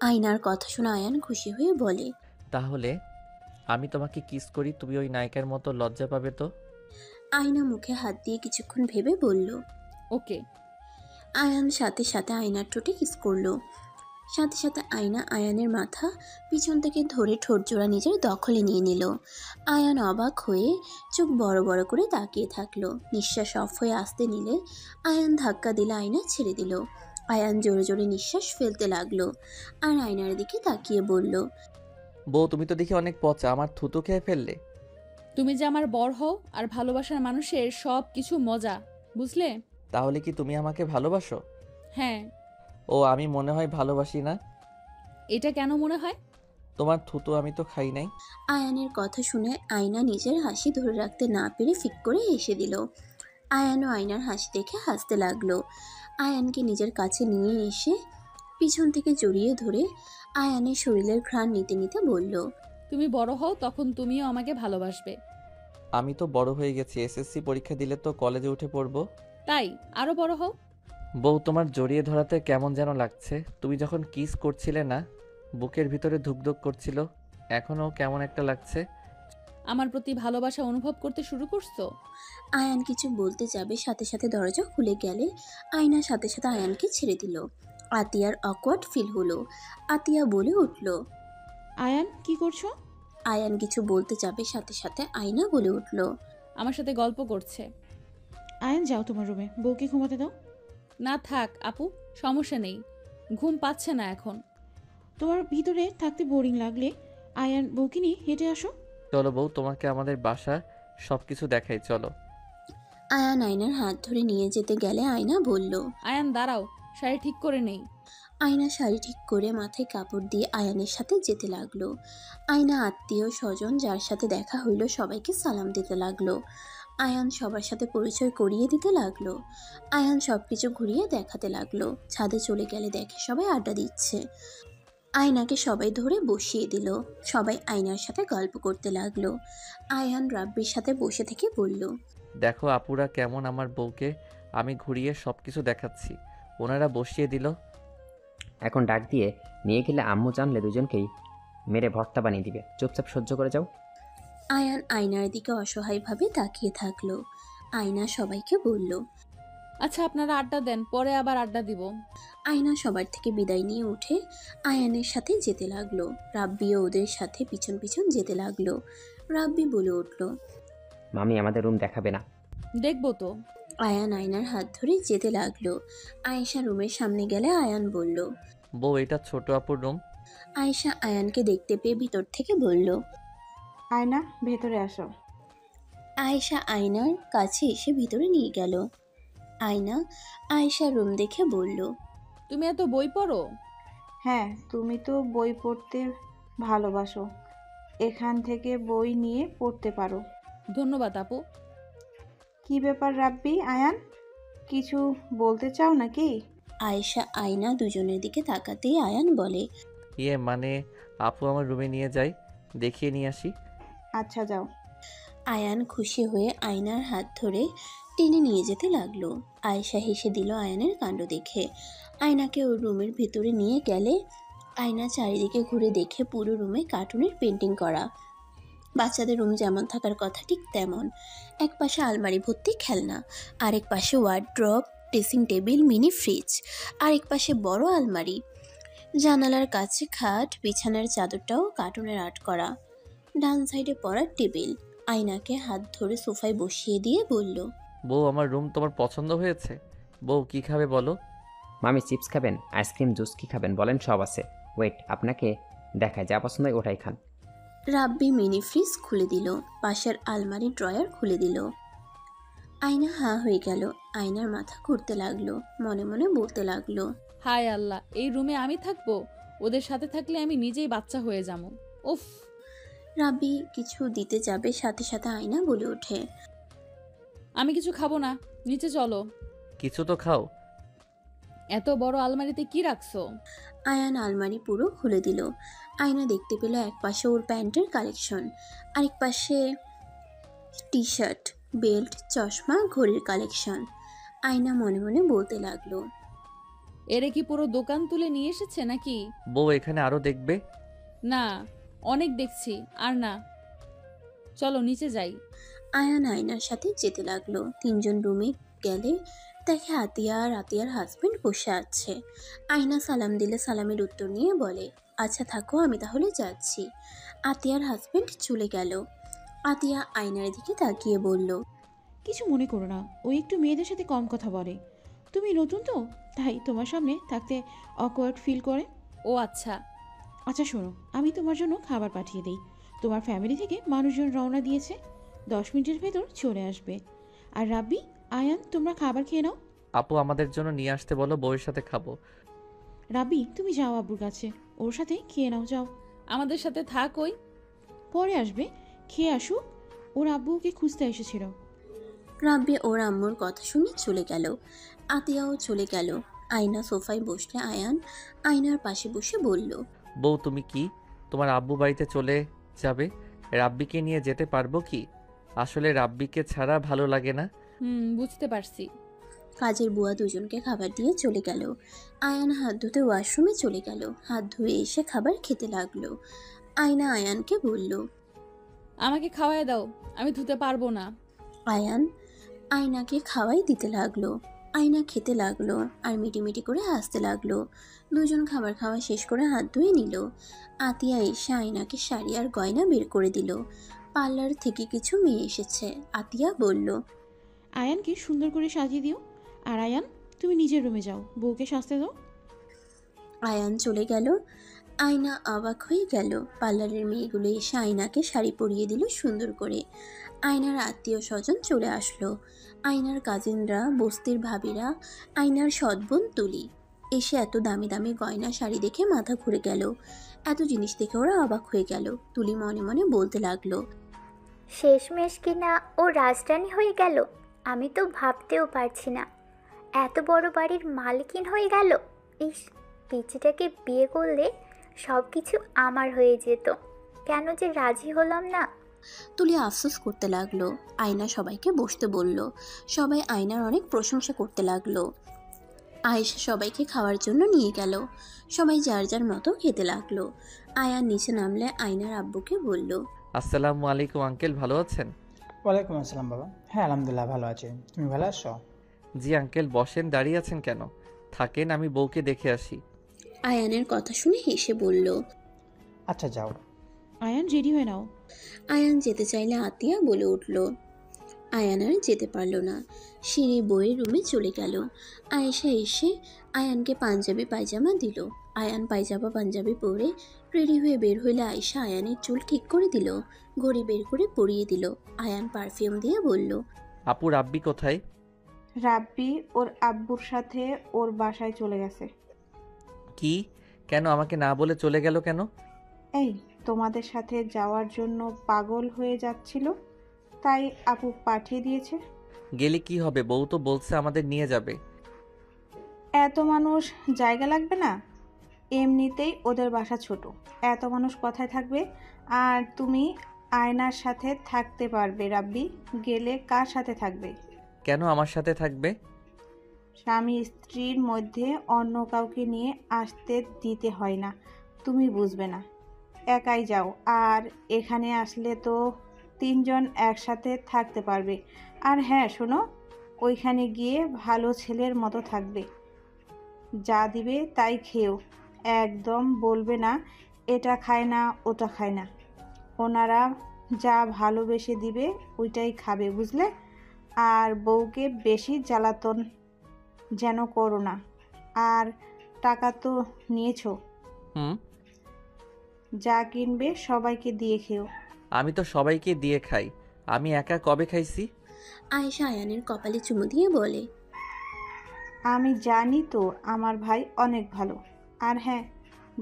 আয়নার কথা শুনে আয়ান খুশি হয়ে বলে, তাহলে আমি তোমাকে কিস করি, তুমি ওই নায়িকার মতো লজ্জা পাবে তো? আয়না মুখে হাত দিয়ে কিছুক্ষণ ভেবে বলল। ওকে। আয়ান সাথে সাথে আয়নার ঠোঁটে কিস করলো। সাথে সাথে আয়না আয়ানের মাথা পিছন থেকে ধরে ঠোঁট জোড়া নিজের দখলে নিয়ে নিল। আয়ান অবাক হয়ে চোখ বড় বড় করে তাকিয়ে থাকলো। নিঃশ্বাস অফ হয়ে আসতে নিলে আয়ান ধাক্কা দিলে আয়না ছেড়ে দিল। আয়ান জোরে জোরে নিঃশ্বাস ফেলতে লাগলো আর আয়নার দিকে তাকিয়ে বলল, বউ তুমি তো দেখি অনেক পচা, আমার থুতু খেয়ে ফেললে। তুমি যে আমার বর হও আর ভালোবাসার মানুষের সব কিছু মজা, বুঝলে? তাহলে কি তুমি আমাকে ভালোবাসো? হ্যাঁ। ও, আমি মনে হয় ভালোবাসি না। এটা কেন মনে হয়? তোমার থুতু আমি তো খাই নাই। আয়ানের কথা শুনে আয়না নিজের হাসি ধরে রাখতে না পেরে ফিক করে হেসে দিল। আয়ানও আয়নার হাসি দেখে হাসতে লাগলো। আয়ানকে নিজের কাছে নিয়ে এসে পিছন থেকে জড়িয়ে ধরে আয়ানের শরীরের ঘ্রাণ নিতে নিতে বলল, তুমি বড় হও, তখন তুমিও আমাকে ভালোবাসবে। আমি তো বড় হয়ে গেছি, এসএসসি পরীক্ষা দিলে তো কলেজে উঠে পড়বো। তাই আরো বড় হও। বউ, তোমার জড়িয়ে ধরাতে কেমন যেন লাগছে। তুমি যখন কিস করছিলে না, বুকের ভিতরে ধুকধুক করছিল, এখনও কেমন একটা লাগছে। আমার প্রতি ভালোবাসা অনুভব করতে শুরু করছো? আয়ান কিছু বলতে যাবে, সাথে সাথে দরজা খুলে গেলে আয়না সাথে সাথে আয়ানকে ছেড়ে দিল। আতিয়ার অকওয়ার্ড ফিল হলো। আতিয়া বলে উঠল। আয়ান কি করছো? আয়ান কিছু বলতে যাবে, সাথে সাথে আয়না বলে উঠল। আমার সাথে গল্প করছে। আয়ান যাও তোমার রুমে, বউকে ঘুমাতে দাও। না থাক আপু, সমস্যা নেই, ঘুম পাচ্ছে না এখন। তোমার ভিতরে থাকতে বোরিং লাগলে আয়ান বউকে নিয়ে হেঁটে আসো। চলো বউ, তোমাকে আমাদের বাসা সব কিছু দেখাই, চলো। আয়ান আয়নার হাত ধরে নিয়ে যেতে গেলে আয়না বলল। আয়ান দাঁড়াও, শাড়ি ঠিক করে নেই। আয়না শাড়ি ঠিক করে মাথায় কাপড় দিয়ে আয়ানের সাথে যেতে লাগলো। আয়না আত্মীয় স্বজন যার সাথে দেখা হইল সবাইকে সালাম দিতে লাগলো। আয়ান সবার সাথে পরিচয় করিয়ে দিতে লাগলো। আয়ান সবকিছু ঘুরিয়ে দেখাতে লাগলো। ছাদে চলে গেলে দেখে সবাই আড্ডা দিচ্ছে। আয়নাকে সবাই ধরে বসিয়ে দিল। সবাই আয়নার সাথে গল্প করতে লাগলো। আয়ান রাব্বির সাথে বসে থেকে বলল। দেখো আপুরা কেমন আমার বউকে আমি ঘুরিয়ে সব কিছু দেখাচ্ছি, ওনারা বসিয়ে দিল। এখন ডাক দিয়ে নিয়ে গেলে আম্মু জানলে দুজনকেই মেরে ভর্তা বানিয়ে দিবে। চুপচাপ সহ্য করে যাও। আয়ান আয়নার দিকে অসহায়ভাবে তাকিয়ে থাকলো। আয়না সবাইকে বলল। আচ্ছা আপনারা আড্ডা দেন, পরে আবার আড্ডা দিব। আয়না সবার থেকে বিদায় নিয়ে উঠে আয়ানের সাথে যেতে লাগলো। রাব্বিও ওদের সাথে পিছন পিছন যেতে লাগলো। রাব্বি বলে উঠল। মামি আমাদের রুম দেখাবে না? দেখবো তো। আয়ান আয়নার হাত ধরে যেতে লাগলো। আয়েশা রুমের সামনে গেলে আয়ান বলল। বউ, এটা ছোট আপুর রুম। আয়েশা আয়ানকে দেখতে পেয়ে ভিতর থেকে বলল। আয়না ভেতরে আসো। আয়েশা আয়নার কাছে এসে ভিতরে নিয়ে গেল। আয়না আয়েশার রুম দেখে বলল। তুমি এত বই পড়ো? হ্যাঁ, তুমি তো বই পড়তে ভালোবাসো, এখান থেকে বই নিয়ে পড়তে পারো। ধন্যবাদ আপু। কি ব্যাপার রাব্বি, আয়ান কিছু বলতে চাও নাকি? আয়েশা আয়না দুজনের দিকে তাকাতেই আয়ান বলে। মানে আপু আমার রুমে নিয়ে যাই, দেখিয়ে নিয়ে আসি। আচ্ছা যাও। আয়ান খুশি হয়ে আয়নার হাত ধরে টেনে নিয়ে যেতে লাগলো। আয়েশা হেসে দিল আয়ানের কাণ্ড দেখে। আয়নাকে ওর রুমের ভিতরে নিয়ে গেলে আয়না চারিদিকে ঘুরে দেখে পুরো রুমে কার্টুনের পেন্টিং করা। বাচ্চাদের রুম যেমন থাকার কথা ঠিক তেমন। এক পাশে আলমারি ভর্তি খেলনা, আরেক পাশে wardrobe, dressing table, mini fridge, আরেক পাশে বড় আলমারি, জানালার কাছে খাট, বিছানার চাদরটাও কার্টুনের আর্ট করা। ডান সাইডে পড়া টেবিল। আয়নাকে হাত ধরে সোফায় বসিয়ে দিয়ে বলল। বউ, আমার রুম তোমার পছন্দ হয়েছে? বউ, কি খাবে বলো? মামি চিপস খাবেন, আইসক্রিম, জুস কি খাবেন বলেন, সব আছে। ওয়েট, আপনাকে দেখায়, যা পছন্দ হয় ওটাই খান। রাব্বি মিনি ফ্রিজ খুলে দিল, পাশের আলমারি ড্রয়ার খুলে দিল। আয়না হাঁ হয়ে গেল। আয়নার মাথা ঘুরতে লাগলো, মনে মনে বলতে লাগলো। হায় আল্লাহ, এই রুমে আমি থাকবো? ওদের সাথে থাকলে আমি নিজেই বাচ্চা হয়ে যাবো। উফ। রাব্বি কিছু দিতে যাবে, সাথে সাথে আয়না বলে ওঠে। আমি কিছু খাবো না, নিচে চলো। কিছু তো খাও। এত বড় আলমারিতে কি রাখছো? আয়ান আলমারি পুরো খুলে দিল। আয়না দেখতে পেল এক পাশে ওর প্যান্টের কালেকশন, আরেক পাশে টি শার্ট, বেল্ট, চশমা, ঘড়ির কালেকশন। আয়না মনে মনে বলতে লাগলো। এরে কি পুরো দোকান তুলে নিয়ে এসেছে নাকি? বউ, এখানে আরো দেখবে? না, অনেক দেখছি, আর না, চলো নিচে যাই। আয়ান আয়নার সাথে যেতে লাগলো। তিনজন রুমে গেলে দেখে আতিয়া আর আতিয়ার হাজবেন্ড বসে আছে। আয়না সালাম দিলে সালামের উত্তর নিয়ে বলে, আচ্ছা থাকো, আমি তাহলে যাচ্ছি। আতিয়ার হাজবেন্ড চলে গেল। আতিয়া আয়নার দিকে তাকিয়ে বলল। কিছু মনে করো না, ও একটু মেয়েদের সাথে কম কথা বলে। তুমি নতুন তো, তাই তোমার সামনে থাকতে অকওয়ার্ড ফিল করে। ও আচ্ছা। আচ্ছা শোনো, আমি তোমার জন্য খাবার পাঠিয়ে দিই। তোমার ফ্যামিলি থেকে মানুষজন রওনা দিয়েছে, 10 মিনিটের ভেতর চলে আসবে। আর রাব্বি, আয়ান, তোমরা খাবার খেয়ে নাও। আপু, আমাদের জন্য নিয়ে আসতে বলো, বউয়ের সাথে খাবো। রাব্বি, তুমি যাও আব্বুর কাছে, ওর সাথে খেয়ে নাও, যাও। আমাদের সাথে থাক, ওই পরে আসবে, খেয়ে আসুক। ওর আব্বু ওকে খুঁজতে এসেছিল। রাব্বি ওর আম্মুর কথা শুনে চলে গেল। আতিয়াও চলে গেল। আয়না সোফায় বসলে আয়ান আয়নার পাশে বসে বলল। বউ, তুমি কি তোমার আব্বু বাড়িতে চলে যাবে? রাব্বিকে নিয়ে যেতে পারবো কি? আসলে রাব্বিকে ছাড়া ভালো লাগে না। বুঝতে পারছি। কাজের বুয়া দুজনকে খাবার দিয়ে চলে গেল। আয়ান হাত ধুতে ওয়াশরুমে চলে গেল। হাত ধুয়ে এসে খাবার খেতে লাগলো। আয়না আয়ানকে বলল। আমাকে খাওয়ায় দাও, আমি ধুতে পারবো না। আয়ান আয়নাকে খাওয়াই দিতে লাগলো। আয়না খেতে লাগলো আর মিটিমিটি করে হাসতে লাগলো। দুজন খাবার খাওয়া শেষ করে হাত ধুয়ে নিল। আতিয়া এসে আয়নাকে শাড়ি আর গয়না বের করে দিল। পার্লার থেকে কিছু মেয়ে এসেছে। আতিয়া বলল। আয়ানকে সুন্দর করে সাজিয়ে দিও। আর আয়ান, তুমি নিজের রুমে যাও, বউকে সাজতে দাও। আয়ান চলে গেল। আয়না অবাক হয়ে গেল। পার্লারের মেয়েগুলো এসে আয়নাকে শাড়ি পরিয়ে দিল সুন্দর করে। আয়নার আত্মীয় স্বজন চলে আসলো। আয়নার কাজিনরা, বস্তির ভাবিরা, আয়নার সৎবোন তুলি এসে এত দামি দামি গয়না শাড়ি দেখে মাথা ঘুরে গেল। এত জিনিস দেখে ওরা অবাক হয়ে গেল। তুলি মনে মনে বলতে লাগলো। শেষমেশ কিনা ও রাজরানী হয়ে গেল। আমি তো ভাবতেও পারছি না, এত বড় বাড়ির মালকিন হয়ে গেল। ইস, পিচিটাকে বিয়ে করলে সব কিছু আমার হয়ে যেত। কেন যে রাজি হলাম না। তুলি আফসোস করতে লাগলো। আয়না সবাইকে বসতে বলল। সবাই আয়নার অনেক প্রশংসা করতে লাগলো। আয়েশা সবাইকে খাওয়ার জন্য নিয়ে গেল। সবাই যার যার মতো খেতে লাগলো। আয়ান নিচে নামলে আয়নার আব্বুকে বলল। আসসালামু আলাইকুম আঙ্কেল, ভালো আছেন? ওয়ালাইকুম আসসালাম বাবা। হ্যাঁ আলহামদুলিল্লাহ ভালো আছি, তুমি ভালো আছো? জি আঙ্কেল, বসেন, দাঁড়িয়ে আছেন কেন? থাকেন, আমি বউকে দেখে আসি। আয়ানের কথা শুনে হেসে বলল। আচ্ছা যাও। আয়ান, রেডি হয়ে নাও। আয়ান যেতে চাইলে আতিয়া বলে উঠল। আয়ান আর যেতে পারল না। সিঁড়ি বয়ে রুমে চলে গেল। আয়েশা এসে আয়ানকে পাঞ্জাবি পায়জামা দিল। আয়ান পায়জামা পাঞ্জাবি পরে রেডি হয়ে বের হইলে আয়েশা আয়ানের চুল ঠিক করে দিল। ঘড়ি বের করে পরিয়ে দিল। আয়ান পারফিউম দিয়ে বলল। আপু রাব্বি কোথায়? রাব্বি ওর আব্বুর সাথে ওর বাসায় চলে গেছে। কি? কেন আমাকে না বলে চলে গেল কেন? এই, তোমাদের সাথে যাওয়ার জন্য পাগল হয়ে যাচ্ছিল, তাই আপু পাঠিয়ে দিয়েছে। গেলে কি হবে? বউ তো বলছে আমাদের নিয়ে যাবে। এত মানুষ জায়গা লাগবে না? এমনিতেই ওদের বাসা ছোট, এত মানুষ কোথায় থাকবে? আর তুমি আয়নার সাথে থাকতে পারবে রাব্বি, গেলে কার সাথে থাকবে? কেন আমার সাথে থাকবে? স্বামী স্ত্রীর মধ্যে অন্য কাউকে নিয়ে আসতে দিতে হয় না, তুমি বুঝবে না। একাই যাও। আর এখানে আসলে তো 3 জন একসাথে থাকতে পারবে। আর হ্যাঁ শোনো, ওইখানে গিয়ে ভালো ছেলের মতো থাকবে, যা দিবে তাই খেও। একদম বলবে না এটা খায় না ওটা খায় না। ওনারা যা ভালোবেসে দিবে ওইটাই খাবে, বুঝলে? আর বউকে বেশি জ্বালাতন যেন করো না। আর টাকা তো নিয়েছো, হুম। যা কিনবে সবাইকে দিয়ে খেও। আমি তো সবাইকে দিয়ে খাই, আমি একা কবে খাইছি? আয়েশা আয়ানের কপালে চুমু দিয়ে বলে। আমি জানি তো আমার ভাই অনেক ভালো। আর হ্যাঁ,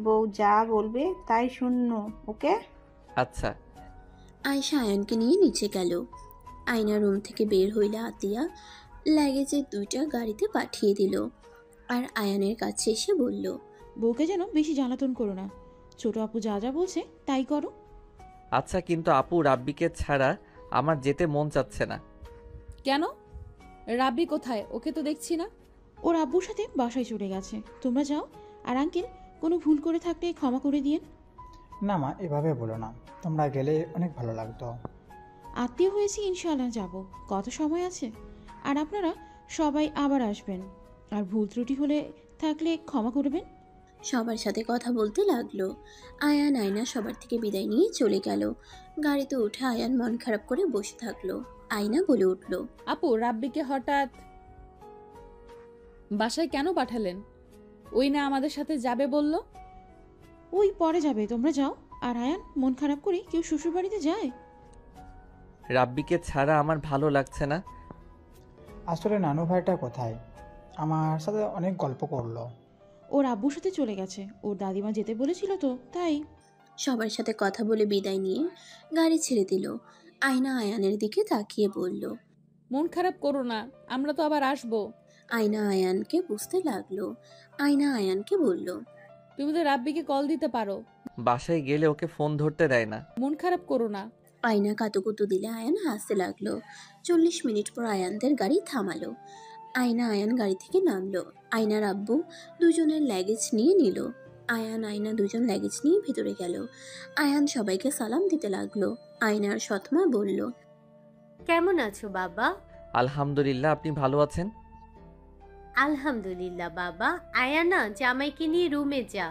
বউ যা বলবে তাই শুনো, ওকে? আচ্ছা। আয়েশা আয়ানকে নিয়ে নিচে গেল। আয়না রুম থেকে বের হইলে আতিয়া লাগেজের 2টা গাড়িতে পাঠিয়ে দিল। আর আয়ানের কাছে এসে বলল। বউকে যেন বেশি জ্বালাতন করো না। ছোট আপু যা যা বলছে তাই করো। আচ্ছা, কিন্তু আপু রাব্বিকে ছাড়া আমার যেতে মন চাচ্ছে না। কেন? রাব্বি কোথায়? ওকে তো দেখছি না। ওর আব্বুর সাথে বাসায় চলে গেছে, তোমরা যাও। আর আঙ্কেল, কোনো ভুল করে থাকলে ক্ষমা করে দিয়েন। না মা, এভাবে বলো না, তোমরা গেলে অনেক ভালো লাগতো। আত্মীয় হয়েছি, ইনশাআল্লাহ যাব। কত সময় আছে। আর আপনারা সবাই আবার আসবেন। আর ভুল ত্রুটি হলে থাকলে ক্ষমা করবেন। সবার সাথে কথা বলতে লাগলো। আয়ান আয়না সবার থেকে বিদায় নিয়ে চলে গেল। গাড়িতে উঠে আয়ান মন খারাপ করে বসে থাকলো। আয়না বলে উঠল। আপু, রাব্বিকে হঠাৎ বাসায় কেন পাঠালেন? ওই না আমাদের সাথে যাবে বলল। ওই পরে যাবে, তোমরা যাও। আর আয়ান, মন খারাপ করে কেউ শ্বশুরবাড়িতে যায়? রাব্বিকে ছাড়া আমার ভালো লাগছে না। আসলে নানু ভাইটা কোথায়? আমার সাথে অনেক গল্প করলো। ওর আব্বুর সাথে চলে গেছে, ওর দাদিমা যেতে বলেছিল তো তাই। সবার সাথে কথা বলে বিদায় নিয়ে গাড়ি ছেড়ে দিল। আয়না আয়ানের দিকে তাকিয়ে বলল। মন খারাপ করো না, আমরা তো আবার আসবো। আয়না আয়ানকে বুঝতে লাগলো। আয়না আয়ানকে বলল। তুমি তো রাব্বিকে কল দিতে পারো। বাসায় গেলে ওকে ফোন ধরতে দেয় না। মন খারাপ করো না। আয়না কাতুকুতু দিলে আয়ান হাসতে লাগলো। 40 মিনিট পর আয়ানদের গাড়ি থামালো। আয়না আয়ান গাড়ি থেকে নামলো। আয়নার আব্বু দুজনের লাগেজ নিয়ে নিল। আয়ান আয়না দুজন লাগেজ নিয়ে ভিতরে গেল। আয়ান সবাইকে সালাম দিতে লাগলো। আয়নার সৎমা বলল, কেমন আছো বাবা? আলহামদুলিল্লাহ, আপনি ভালো আছেন? আলহামদুলিল্লাহ বাবা। আয়ানা, জামাইকে নিয়ে রুমে যা।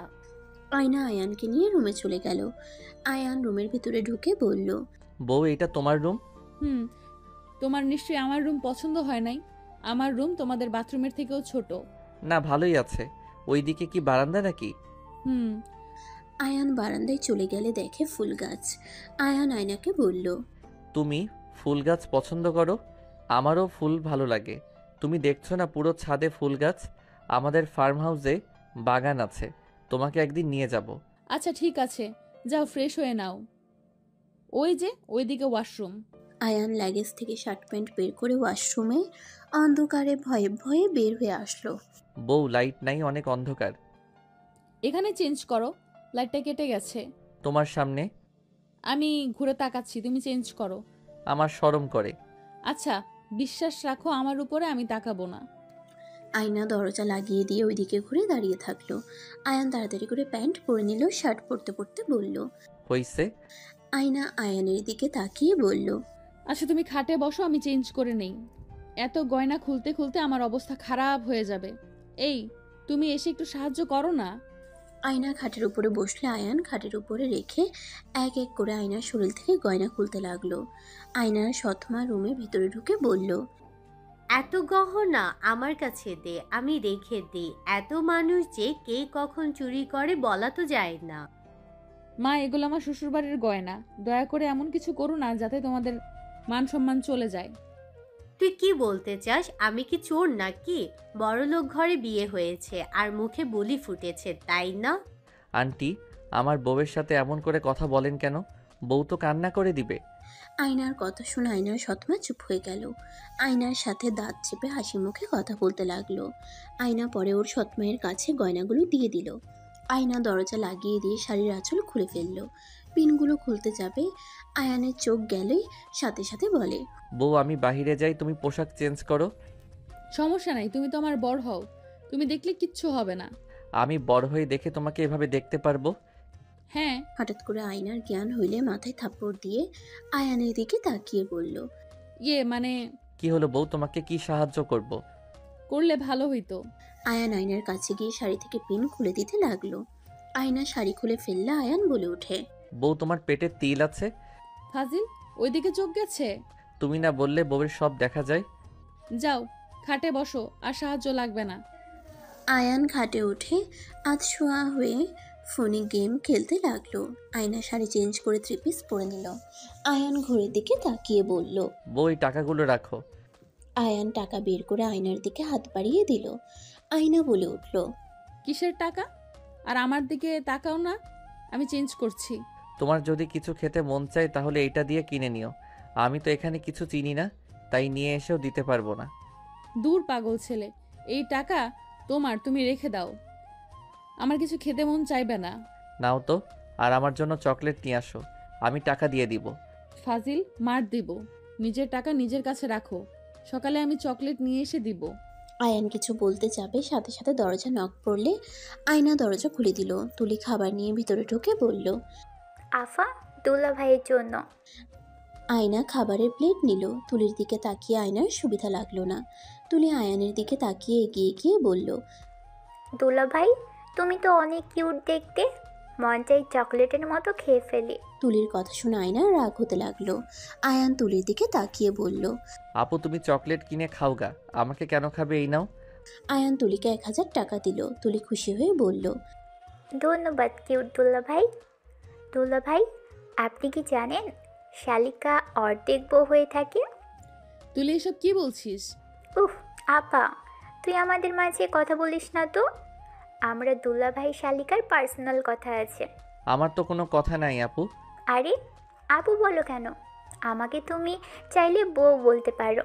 আয়না আয়ানকে নিয়ে রুমে চলে গেল। আয়ান রুমের ভিতরে ঢুকে বলল, বউ, এটা তোমার রুম? তোমার নিশ্চয়ই আমার রুম পছন্দ হয় নাই। আমার রুম তোমাদের বাথরুমের থেকেও ছোট। না, ভালোই আছে। ওইদিকে কি বারান্দা নাকি? হুম। আয়ান বারান্দায় চলে গেলে দেখে ফুল গাছ। আয়ান আয়নাকে বলল, তুমি ফুল গাছ পছন্দ করো? আমারও ফুল ভালো লাগে। তুমি দেখছো না পুরো ছাদে ফুল গাছ? আমাদের ফার্ম হাউসে বাগান আছে, তোমাকে একদিন নিয়ে যাব। আচ্ছা ঠিক আছে, যাও ফ্রেশ হয়ে নাও। ওই যে ওইদিকে ওয়াশরুম। আয়ান লাগেজ থেকে শার্ট প্যান্ট বের করে ওয়াশরুমে অন্ধকারে ভয়ে ভয়ে বের হয়ে আসলো। বউ, লাইট নাই, অনেক অন্ধকার। এখানে চেঞ্জ করো, লাইটটা কেটে গেছে। তোমার সামনে? আমি ঘুরে তাকাচ্ছি, তুমি চেঞ্জ করো। আমার শরম করে। আচ্ছা, বিশ্বাস রাখো আমার উপরে, আমি তাকাবো না। আয়না দরজা লাগিয়ে দিয়ে ওইদিকে ঘুরে দাঁড়িয়ে থাকলো। আয়ান তাড়াতাড়ি করে প্যান্ট পরে নিল। শার্ট পরতে পরতে বলল, হইছে? আয়না আয়ানের দিকে তাকিয়ে বলল, আচ্ছা তুমি খাটে বসো, আমি চেঞ্জ করে নেই। এত গয়না খুলতে খুলতে আমার অবস্থা খারাপ হয়ে যাবে। এই, তুমি এসে একটু সাহায্য করো না। আয়না খাটের উপরে বসলে আয়ান খাটের উপরে রেখে এক এক করে আয়নার শরীর থেকে গয়না খুলতে লাগলো। আয়নার সৎমা রুমের ভিতরে ঢুকে বলল, এত গহনা আমার কাছে দে, আমি রেখে দিই। এত মানুষ যে কে কখন চুরি করে বলা তো যায় না। মা, এগুলো আমার শ্বশুরবাড়ির গয়না। দয়া করে এমন কিছু করো না যাতে তোমাদের মান সম্মান চলে যায়। তুই কি বলতে চাস? আমি কি চোর নাকি? বড়লোক ঘরে বিয়ে হয়েছে আর মুখে বুলি ফুটেছে, তাই না? আন্টি, আমার বউয়ের সাথে এমন করে কথা বলেন কেন? বউ তো কান্না করে দিবে। আয়নার কথা শুনে আয়নার সৎমা চুপ হয়ে গেল। আয়নার সাথে দাঁত চেপে হাসি মুখে কথা বলতে লাগলো। আয়না পরে ওর সৎমায়ের কাছে গয়নাগুলো দিয়ে দিল। আয়না দরজা লাগিয়ে দিয়ে শাড়ির আঁচল খুলে ফেলল। পিনগুলো খুলতে যাবে, আয়ানের চোখ গেলে সাথে সাথে বলে, বউ, আমি বাহিরে যাই, তুমি পোশাক চেঞ্জ করো। সমস্যা নাই, তুমি তো আমার বড় হও, তুমি দেখলে কিচ্ছু হবে না। আমি বড় হয়ে দেখে তোমাকে এভাবে দেখতে পারবো? হ্যাঁ। হঠাৎ করে আয়নার জ্ঞান হইলে মাথায় থাপ্পড় দিয়ে আয়ানের দিকে তাকিয়ে বলল, মানে কি হলো বউ, তোমাকে কি সাহায্য করব? করলে ভালো হইতো। আয়ান আয়নার কাছে গিয়ে শাড়ি থেকে পিন খুলে দিতে লাগলো। আয়না শাড়ি খুলে ফেললে আয়ান বলে ওঠে, বউ, তোমার পেটে তিল আছে? ফাজিল, ওইদিকে চোখ গেছে। তুমি না বললে বউয়ের সব দেখা যায়? যাও খাটে বসো, আর সাহায্য লাগবে না। আয়ান খাটে উঠে আধশোয়া হয়ে ফোনে গেম খেলতে লাগলো। আয়না শাড়ি চেঞ্জ করে 3 পিস পরে নিল। আয়ান ঘড়ির দিকে তাকিয়ে বলল, বউ, এই টাকাগুলো রাখো। আয়ান টাকা বের করে আয়নার দিকে হাত বাড়িয়ে দিল। আয়না বলে উঠল, কিসের টাকা? আর আমার দিকে তাকাও না, আমি চেঞ্জ করছি। তোমার যদি কিছু খেতে মন চায় তাহলে এইটা দিয়ে কিনে নিও। আমি তো এখানে কিছু চিনি না, তাই নিয়ে এসেও দিতে পারবো না। দূর পাগল ছেলে, এই টাকা তোমার, তুমি রেখে দাও। আমার কিছু খেতে মন চাইবে না। নাও তো, আর আমার জন্য চকলেট নিয়ে আসো, আমি টাকা দিয়ে দিব। ফাজিল, মার দিব। নিজের টাকা নিজের কাছে রাখো, সকালে আমি চকলেট নিয়ে এসে দিব। আয়ান কিছু বলতে যাবে, সাথে সাথে দরজা নক পড়লে আয়না দরজা খুলে দিল। তুলি খাবার নিয়ে ভিতরে ঢুকে বলল, আফা, দুলা ভাইয়ের জন্য। আয়না খাবারের প্লেট নিল। তুলির দিকে তাকিয়ে আয়নার সুবিধা লাগলো না। তুলি আয়ানের দিকে তাকিয়ে এগিয়ে গিয়ে বলল, দুলা ভাই, তুমি তো অনেক কিউট দেখতে, মন চাই চকলেটের মতো খেয়ে ফেলি। তুলির কথা শুনে আয়নার রাগ হতে লাগলো। আয়ান তুলির দিকে তাকিয়ে বলল, আপু, তুমি চকলেট কিনে খাও গা, আমাকে কেন খাবে? এই নাও। আয়ান তুলিকে 1000 টাকা দিল। তুলি খুশি হয়ে বলল, ধন্যবাদ কিউট দুলা ভাই। দুলা ভাই, আপনি কি জানেন শালিকা অর্ধেক বউ হয়ে থাকে? তুই এসব কি বলছিস? উফ আপা, তুই আমাদের মাঝে কথা বলিস না তো। আমরা দুলা ভাই শালিকার পার্সোনাল কথা আছে। আমার তো কোনো কথা নাই আপু। আরে আপু বলো কেন? আমাকে তুমি চাইলে বউ বলতে পারো।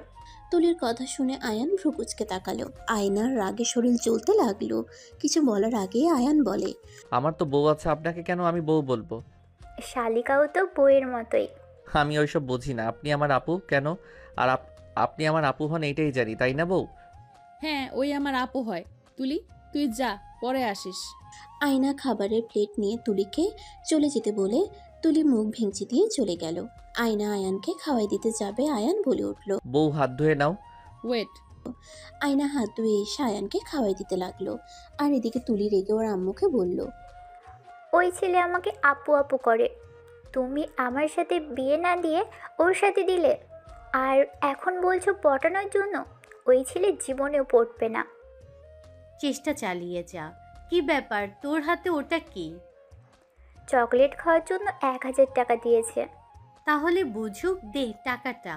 তুলির কথা শুনে আয়ান ভ্রুকুচকে তাকালো। আয়নার রাগে শরীর জ্বলতে লাগলো। কিছু বলার আগে আয়ান বলে, আমার তো বউ আছে, আপনাকে কেন আমি বউ বলবো? শালিকাও তো বউয়ের মতোই। আমি ওইসব বুঝি না। আপনি আমার আপু কেন? আর আপনি আমার আপু হন এইটাই জানি, তাই না বউ? হ্যাঁ, ওই আমার আপু হয়। তুলি, তুই যা, পরে আসিস। আয়না খাবারের প্লেট নিয়ে তুলিকে চলে যেতে বলে তুলি মুখ ভেঙচি দিয়ে চলে গেল। আয়না আয়ানকে খাওয়াই দিতে যাবে, আয়ান বলে উঠল। বউ হাত ধুয়ে নাও। ওয়েট। আয়না হাত ধুয়ে এসে আয়ানকে খাওয়াই দিতে লাগলো। আর এদিকে তুলি রেগে ওর আম্মুকে বলল, ওই ছেলে আমাকে আপু আপু করে, তুমি আমার সাথে বিয়ে না দিয়ে ওর সাথে দিলে, আর এখন বলছো পটানোর জন্য। ওই ছেলে জীবনেও পড়বে না। চেষ্টা চালিয়ে যা। কি ব্যাপার, তোর হাতে ওটা কি? চকলেট খাওয়ার জন্য 1000 টাকা দিয়েছে। তাহলে বুঝুক দে টাকাটা।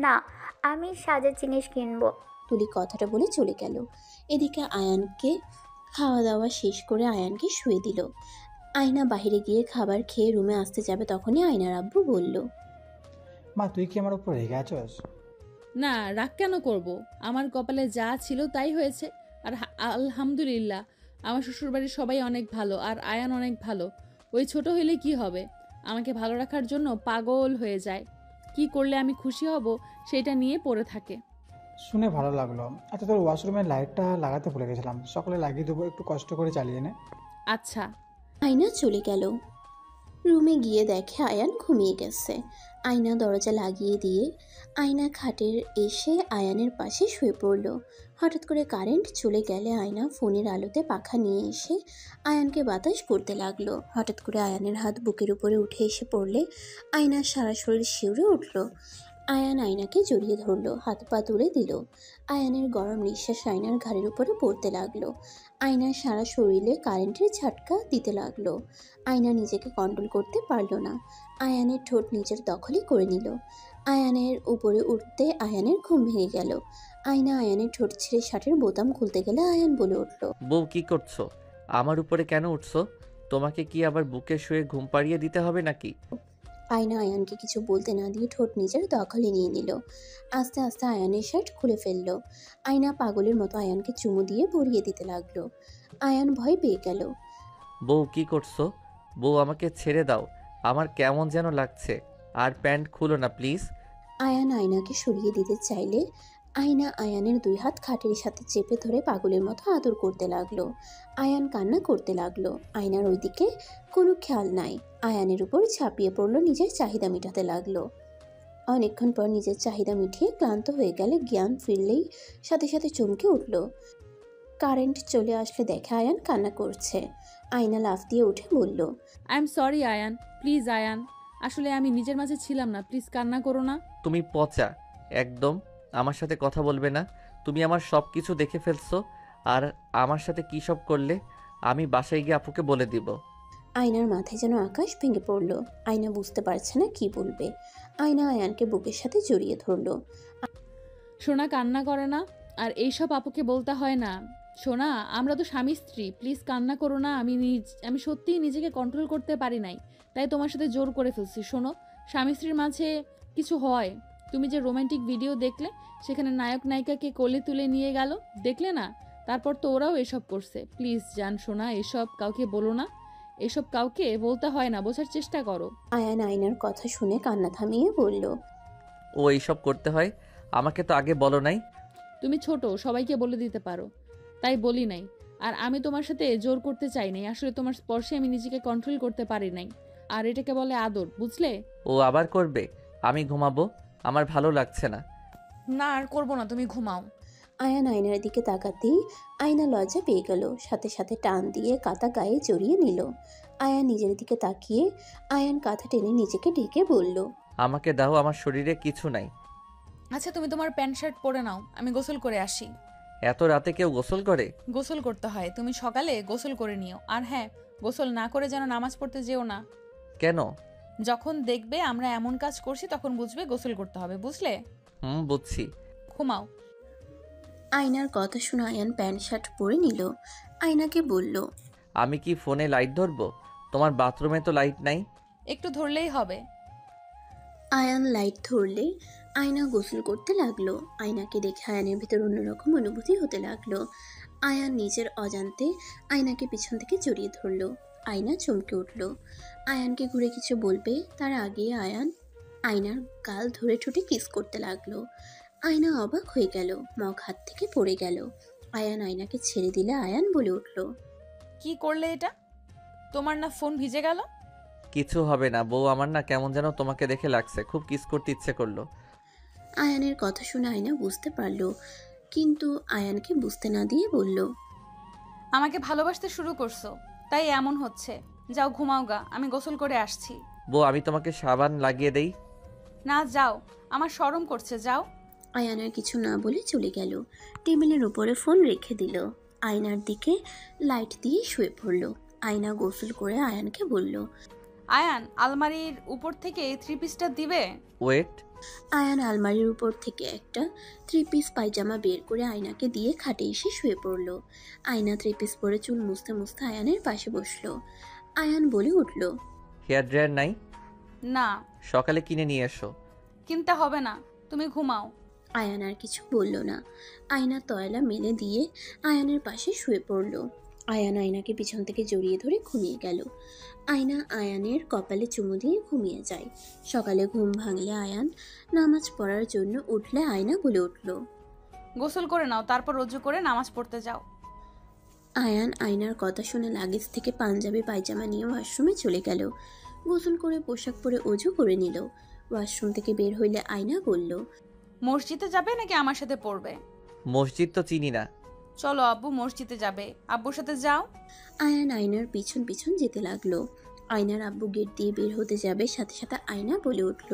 না, আমি সাজার জিনিস কিনবো। তুলি কথাটা বলে চলে গেল। এদিকে আয়ানকে খাওয়া দাওয়া শেষ করে আয়ানকে শুয়ে দিল। আয়না বাইরে গিয়ে খাবার খেয়ে রুমে আসতে যাবে, তখনই আয়নার আব্বু বলল, মা তুই কি আমার উপর রেগে আছস? না, রাগ কেন করব? আমার কপালে যা ছিল তাই হয়েছে। আর আলহামদুলিল্লাহ, আমার শ্বশুরবাড়ির সবাই অনেক ভালো, আর আয়ান অনেক ভালো। ওই ছোট হইলে কি হবে, আমাকে ভালো রাখার জন্য পাগল হয়ে যায়। কি করলে আমি খুশি হব সেটা নিয়ে পড়ে থাকে। শুনে ভালো লাগলো। আচ্ছা, তোর ওয়াশরুমের লাইটটা লাগাতে ভুলে গেছিলাম, সকালে লাগিয়ে দেবো, একটু কষ্ট করে চালিয়ে নে। আচ্ছা। আয়না চলে গেল। রুমে গিয়ে দেখে আয়ান ঘুমিয়ে গেছে। আয়না দরজা লাগিয়ে দিয়ে আয়না খাটের এসে আয়ানের পাশে শুয়ে পড়ল। হঠাৎ করে কারেন্ট চলে গেলে আয়না ফোনের আলোতে পাখা নিয়ে এসে আয়ানকে বাতাস করতে লাগলো। হঠাৎ করে আয়ানের হাত বুকের উপরে উঠে এসে পড়লে আয়নার সারা শরীর শিউরে উঠল। আয়ান আয়নাকে জড়িয়ে ধরলো, হাত পা তুলে দিল। আয়ানের গরম নিঃশ্বাস আয়নার ঘাড়ের উপরে পড়তে লাগলো। আয়নার সারা শরীরে কারেন্টের ঝাটকা দিতে লাগলো। আয়না নিজেকে কন্ট্রোল করতে পারল না। আয়ানের ঠোঁট নিজের দখলই করে নিল। আয়ানের উপরে উঠতে আয়ানের ঘুম ভেঙে গেল। আয়না আয়ানের ঠোঁট ছিঁড়ে শার্টের বোতাম খুলতে গেলে আয়ান বলে উঠল, বউ কি করছো? আমার উপরে কেন উঠছো? তোমাকে কি আবার বুকে শুয়ে ঘুম পাড়িয়ে দিতে হবে নাকি? আয়না আয়ানকে কিছু বলতে না দিয়ে ঠোঁট নিজের দখলে নিয়ে নিল। আস্তে আস্তে আয়ানের শার্ট খুলে ফেললো। আয়না পাগলের মতো আয়ানকে চুমু দিয়ে ভরিয়ে দিতে লাগলো। আয়ান ভয় পেয়ে গেল। বউ কি করছো? বউ আমাকে ছেড়ে দাও, আমার কেমন যেন লাগছে। আর প্যান্ট খুলো না প্লিজ। আয়ান আয়নাকে সরিয়ে দিতে চাইলে আয়না আয়ানের দুই হাত খাটের সাথে চেপে ধরে পাগলের মতো আদর করতে লাগলো। আয়ান কান্না করতে লাগলো। আয়নার ওইদিকে কোনো খেয়াল নাই। আয়ানের উপর ঝাঁপিয়ে পড়লো, নিজের চাহিদা মেটাতে লাগলো। অনেকক্ষণ পর নিজের চাহিদা মিটিয়ে ক্লান্ত হয়ে গেলে জ্ঞান ফিরলেই সাথে সাথে চমকে উঠল। কারেন্ট চলে আসলে দেখে আয়ান কান্না করছে। আয়না লাফ দিয়ে উঠে বলল, I am sorry Ayaan, please Ayaan, আসলে আমি নিজের মাঝে ছিলাম না, প্লিজ কান্না করো না। তুমি পচা, একদম আমার সাথে কথা বলবে না। তুমি আমার সব কিছু দেখে ফেলছো, আর আমার সাথে কী সব করলে আমি বাসায় গিয়ে আপুকে বলে দিব। আয়নার মাথায় যেন আকাশ ভেঙে পড়ল। আয়না বুঝতে পারছে না কি বলবে। আয়না আয়ানকে বুকের সাথে জড়িয়ে ধরলো। সোনা কান্না করে না, আর এইসব আপুকে বলতে হয় না। সোনা, আমরা তো স্বামী স্ত্রী, প্লিজ কান্না করো না। আমি সত্যিই নিজেকে কন্ট্রোল করতে পারি নাই, তাই তোমার সাথে জোর করে ফেলছি। শোনো, স্বামী স্ত্রীর মাঝে কিছু হয়। তুমি যে রোমান্টিক ভিডিও দেখলে, সেখানে নায়ক নায়িকাকে কোলে তুলে নিয়ে গেল, দেখলে না? তারপর তো ওরাও এসব করছে। প্লিজ জান সোনা, এসব কাউকে বলো না, এসব কাউকে বলতে হয় না, বোঝার চেষ্টা করো। আয়ান আয়নার কথা শুনে কান্না থামিয়ে বলল, ও এইসব করতে হয়, আমাকে তো আগে বলো নাই। তুমি ছোট, সবাইকে বলে দিতে পারো, তাই বলি নাই। আর আমি তোমার সাথে জোর করতে চাই নাই, আসলে তোমার স্পর্শে আমি নিজেকে কন্ট্রোল করতে পারি নাই। আর এটাকে বলে আদর, বুঝলে? ও আবার করবে? আমি ঘুমাবো, আমার ভালো লাগছে না। না, আর করবো না, তুমি ঘুমাও। আয়ান আয়নার দিকে তাকাতেই আয়না লজ্জা পেয়ে গেল। সাথে সাথে টান দিয়ে কাঁথা গায়ে জড়িয়ে নিল। আয়ান নিজের দিকে তাকিয়ে আয়ান কাঁথা টেনে নিজেকে ঢেকে বলল, আমাকে দাও, আমার শরীরে কিছু নাই। আচ্ছা, তুমি তোমার প্যান্ট শার্ট পরে নাও, আমি গোসল করে আসি। এত রাতে কেউ গোসল করে? গোসল করতে হয়, তুমি সকালে গোসল করে নিও। আর হ্যাঁ, গোসল না করে যেন নামাজ পড়তে যেও না। কেন? যখন দেখবে আমরা এমন কাজ করছি, তখন বুঝবে গোসল করতে হবে, বুঝলে? বুঝছি। ঘুমাও। আয়নার কথা শুনে আয়ান প্যান্ট শার্ট পরে নিল। আয়নাকে বলল, আমি কি ফোনে লাইট ধরবো? তোমার বাথরুমে তো লাইট নাই। একটু ধরলেই হবে। আয়ান লাইট ধরলে আয়না গোসল করতে লাগলো। আয়নাকে দেখে আয়ানের ভিতর অন্যরকম অনুভূতি হতে লাগলো। আয়ান নিজের অজান্তে আয়নাকে পিছন থেকে জড়িয়ে ধরলো। আয়না চমকে উঠল। আয়ানকে ঘুরে কিছু বলবে তার আগে আয়ান আয়নার গাল ধরে ঠোঁটে কিস করতে লাগলো। আয়না অবাক হয়ে গেল, মগ হাত থেকে পড়ে গেল। আয়ান আয়নাকে ছেড়ে দিলে আয়ান বলে উঠল, কি করলে এটা? তোমার না ফোন ভিজে গেল? কিছু হবে না বউ, আমার না কেমন যেন তোমাকে দেখে লাগছে, খুব কিস করতে ইচ্ছে করলো। আয়ানের কথা শুনে আয়না বুঝতে পারলো, কিন্তু আয়ানকে বুঝতে না দিয়ে বলল, আমাকে ভালোবাসতে শুরু করছো, তাই এমন হচ্ছে। যাও ঘুমাও গা, আমি গোসল করে আসছি। বউ আমি তোমাকে সাবান লাগিয়ে দেই। না যাও, আমার শরম করছে, যাও। আয়ানের কিছু না বলে চলে গেল। টেবিলের উপরে ফোন রেখে দিল। আয়নার দিকে লাইট দিয়ে শুয়ে পড়ল। আয়না গোসল করে আয়ানকে বলল, আয়ান, আলমারির উপর থেকে 3 পিসটা দিবে? ওয়েট। আয়ান আলমারির উপর থেকে একটা 3 পিস পায়জামা বের করে আয়নাকে দিয়ে খাটে এসে শুয়ে পড়ল। আয়না 3 পিস পরে চুল মুছতে মুছতে আয়ানের পাশে বসলো। আয়ান বলে উঠল, হেয়ার ড্রায়ার নাই? না। সকালে কিনে নিয়ে এসো। কিনতে হবে না, তুমি ঘুমাও। আয়ান আর কিছু বলল না। আয়না তয়লা মেলে দিয়ে আয়ানের পাশে শুয়ে পড়ল। আয়ান আয়নাকে পিছন থেকে জড়িয়ে ধরে ঘুমিয়ে গেল। আয়না আয়ানের কপালে চুমু দিয়ে ঘুমিয়ে যায়। সকালে ঘুম ভাঙলে আয়ান নামাজ পড়ার জন্য উঠলে আয়না বলে উঠল, গোসল করে নাও, তারপর রুজু করে নামাজ পড়তে যাও। আয়ান আয়নার কথা শুনে লাগেজ থেকে পাঞ্জাবি পায়জামা নিয়ে ওয়াশরুমে চলে গেল। গোসল করে পোশাক পরে অজু করে নিল। ওয়াশরুম থেকে বের হইলে আয়না বলল, মসজিদে যাবে নাকি আমার সাথে পড়বে? মসজিদ তো চিনি না। চলো আব্বু মসজিদে যাবে, আব্বুর সাথে যাও। আয়ান আয়নার পিছন পিছন যেতে লাগলো। আয়নার আব্বু গেট দিয়ে বের হতে যাবে, সাথে সাথে আয়না বলে উঠল,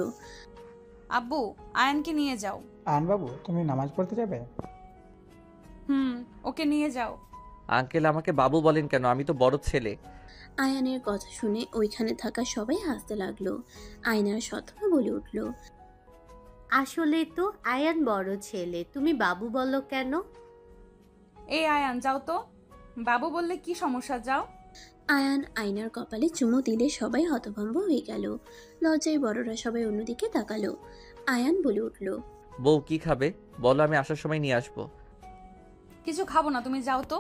আব্বু, আয়ানকে নিয়ে যাও। আয়ন বাবু, তুমি নামাজ পড়তে যাবে? ওকে নিয়ে যাও। আঙ্কেল আমাকে বাবু বলেন কেন? আমি তো বড় ছেলে। আয়ানের কথা শুনে ওইখানে থাকা সবাই হাসতে লাগলো। আয়নার সৎমা বলে উঠল, আসলে তো আয়ান বড় ছেলে, তুমি বাবু বলো কেন? এই আয়ান যাও তো, বাবু বললে কি সমস্যা, যাও। আয়ান আয়নার কপালে চুমু দিলে সবাই হতভম্ব হয়ে গেল। লজ্জায় বড়রা সবাই অন্যদিকে তাকালো। আয়ান বলে উঠল, বউ কি খাবে বলো, আমি আসার সময় নিয়ে আসবো। কিছু খাবো না, তুমি যাও তো।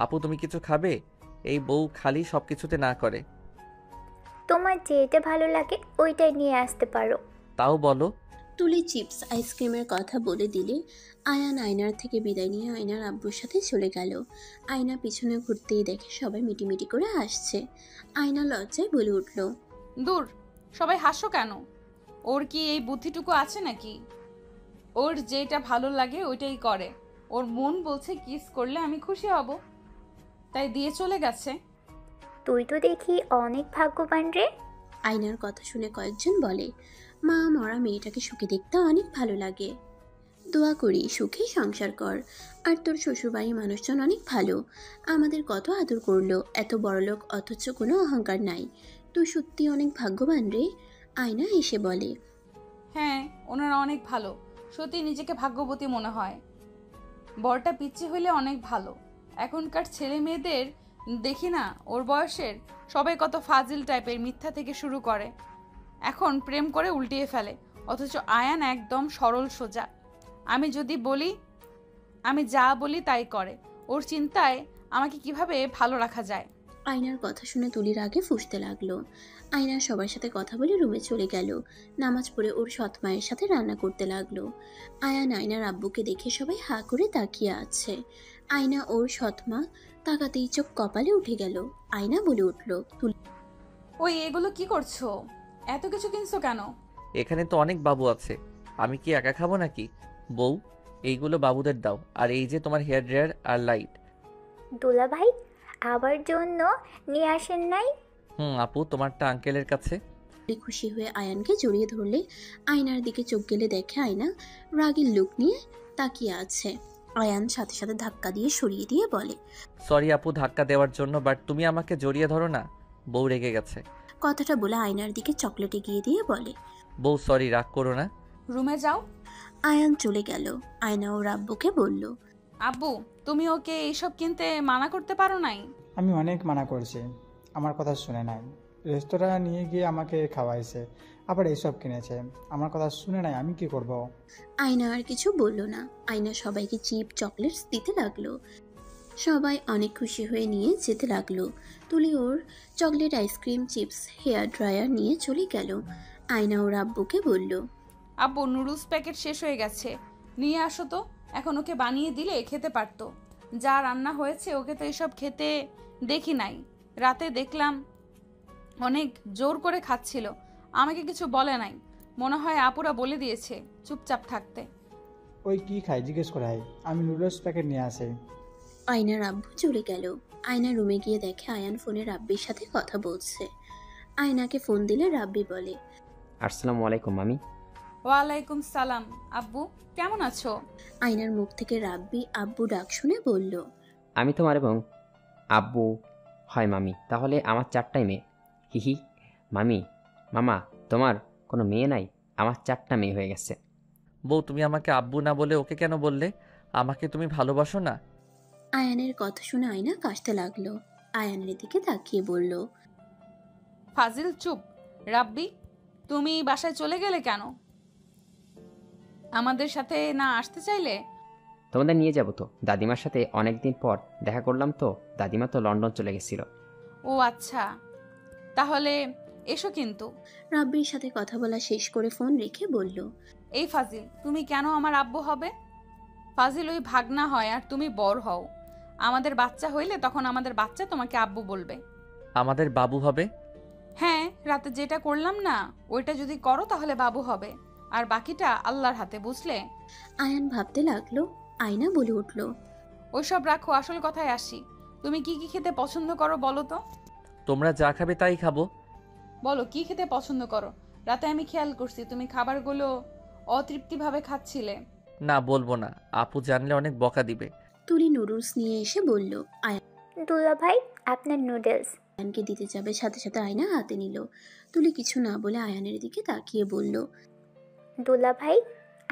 আপু তুমি কিছু খাবে? এই বউ খালি সব কিছুতে না করে। তোমার যেটা ভালো লাগে ওইটাই নিয়ে আসতে পারো। তাও বলো। তুলি চিপস আইসক্রিমের কথা বলে দিলে আয়ান আয়নার থেকে বিদায় নিয়ে আয়নার আব্বুর সাথে চলে গেল। আয়না পিছনে ঘুরতেই দেখে সবাই মিটিমিটি করে হাসছে। আয়না লজ্জায় বলে উঠল, দূর, সবাই হাসো কেন? ওর কি এই বুদ্ধিটুকু আছে নাকি? ওর যেটা ভালো লাগে ওইটাই করে। ওর মন বলছে কিস করলে আমি খুশি হব, তাই দিয়ে চলে গেছে। তুই তো দেখি অনেক ভাগ্যবান রে। আয়নার কথা শুনে কয়েকজন বলে, মা মরা মেয়েটাকে সুখে দেখতে অনেক ভালো লাগে। দোয়া করি সুখে সংসার কর। আর তোর শ্বশুরবাড়ির মানুষজন অনেক ভালো, আমাদের কত আদর করলো, এত বড়লোক অথচ কোনো অহংকার নাই। তুই সত্যি অনেক ভাগ্যবান রে। আয়না এসে বলে, হ্যাঁ, ওনারা অনেক ভালো, সত্যি নিজেকে ভাগ্যবতী মনে হয়। বরটা পিচ্ছি হইলে অনেক ভালো। এখনকার ছেলে মেয়েদের দেখি না, ওর বয়সের সবাই কত ফাজিল টাইপের, মিথ্যা থেকে শুরু করে, এখন প্রেম করে উল্টিয়ে ফেলে। অথচ আয়ান একদম সরল সোজা। আমি যদি বলি, আমি যা বলি তাই করে। ওর চিন্তায় আমাকে কিভাবে ভালো রাখা যায়। আয়নার কথা শুনে তুলির আগে ফুঁসতে লাগলো। আয়না সবার সাথে কথা বলে রুমে চলে গেল। নামাজ পড়ে ওর সৎ মায়ের সাথে রান্না করতে লাগলো। আয়ান আয়নার আব্বুকে দেখে সবাই হা করে তাকিয়ে আছে। আয়না ওর সৎ মা তাকাতেই চোখ কপালে উঠে গেল। আয়না বলে উঠল, তুলি ওই এগুলো কি করছো? এত কিছু কিনছো কেন? এখানে তো অনেক বাবু আছে, আমি কি একা খাবো নাকি? বউ এইগুলো বাবুদের দাও, আর এই যে তোমার হেয়ার ড্রায়ার আর লাইট। দোলা ভাই আবার জন্য নিয়ে আসেন নাই? আপু তোমারটা আঙ্কেলের কাছে। খুশি হয়ে আয়ানকে জড়িয়ে ধরলে আয়নার দিকে চোখ গেলে দেখে আয়না রাগের লুক নিয়ে তাকিয়ে আছে। আয়ান সাথে সাথে ধাক্কা দিয়ে সরিয়ে দিয়ে বলে, সরি আপু ধাক্কা দেওয়ার জন্য, বাট তুমি আমাকে জড়িয়ে ধরো না। বউ রেগে গেছে। কথাটা বলে আয়নার দিকে চকলেট এগিয়ে দিয়ে বলে, বউ সরি, রাগ করো না। রুমে যাও। আয়ান চলে গেল। আয়না ওর আব্বুকে বলল, আব্বু, তুমি ওকে এইসব কিনতে মানা করতে পারো নাই? আমি অনেক মানা করছি, আমার কথা শুনে নাই। রেস্তোরাঁ নিয়ে গিয়ে আমাকে খাওয়াইছে, আবার এইসব কিনেছে, আমার কথা শুনে নাই, আমি কি করব? আয়না আর কিছু বলল না। আয়না সবাইকে চিপ চকলেটস দিতে লাগলো। সবাই অনেক খুশি হয়ে নিয়ে যেতে লাগলো। তুলি ওর chocolate, ice cream, chips, hair dryer নিয়ে চলে গেল। আয়না ওর আব্বুকে বলল, আব্বু নুডলস প্যাকেট শেষ হয়ে গেছে, নিয়ে আসো তো। এখন ওকে বানিয়ে দিলে খেতে পারতো। যা রান্না হয়েছে ওকে তো এসব খেতে দেখি নাই। রাতে দেখলাম অনেক জোর করে খাচ্ছিল, আমাকে কিছু বলে নাই। মনে হয় আপুরা বলে দিয়েছে চুপচাপ থাকতে। ওই কি খায় জিজ্ঞেস করে আয়, আমি নুডলস প্যাকেট নিয়ে আসি। আয়নার আব্বু চলে গেল। আয়না রুমে গিয়ে দেখে আয়ান ফোনে রাব্বির সাথে কথা বলছে। আয়নাকে ফোন দিলে রাব্বি বলে, আসসালামু আলাইকুম মামি। ওয়ালাইকুম সালাম। আব্বু কেমন আছো? আয়নার মুখ থেকে রাব্বি আব্বু ডাক শুনে বলল, আমি তোমার এবং আব্বু হয় মামি, তাহলে আমার 4টাই মেয়ে। হিহি। মামি, মামা, তোমার কোনো মেয়ে নাই? আমার 4টা মেয়ে হয়ে গেছে। বউ, তুমি আমাকে আব্বু না বলে ওকে কেন বললে? আমাকে তুমি ভালোবাসো না? আয়ানের কথা শুনে আয়না কাশতে লাগলো। আয়ানের দিকে তাকিয়ে বলল, ফাজিল চুপ। রাব্বি, তুমি বাসায় চলে গেলে কেন? আমাদের সাথে না আসতে চাইলে? তোমাদের নিয়ে যাব তো। দাদিমার সাথে অনেক দিন পর দেখা করলাম তো। দাদিমা তো লন্ডন চলে গেছিল। ও আচ্ছা, তাহলে এসো। কিন্তু রাব্বির সাথে কথা বলা শেষ করে ফোন রেখে বলল, এই ফাজিল, তুমি কেন আমার আব্বু হবে? ফাজিল ওই ভাগনা হয় আর তুমি বড় হও। আমাদের বাচ্চা হইলে তখন আমাদের বাচ্চা তোমাকে আব্বু বলবে। আমাদের বাবু হবে? হ্যাঁ, রাতে যেটা করলাম না ওইটা যদি করো তাহলে বাবু হবে, আর বাকিটা আল্লাহর হাতে, বুঝলে? আয়ান ভাবতে লাগলো। আয়না বলে উঠল, ওইসব রাখো, আসল কথায় আসি। তুমি কি কি খেতে পছন্দ করো বলো তো? তোমরা যা খাবে তাই খাবো। বলো কি খেতে পছন্দ করো। রাতে আমি খেয়াল করছি তুমি খাবারগুলো অতৃপ্তিভাবে খাচ্ছিলে। না, বলবো না, আপু জানলে অনেক বকা দিবে। তুলি নুডলস নিয়ে এসে বলল। দুলা ভাই, আপনার নুডলস। আয়ানকে দিতে যাবে, সাথে সাথে আয়না হাতে নিল। তুলি কিছু না বলে আয়ানের দিকে তাকিয়ে বলল, দুলা ভাই,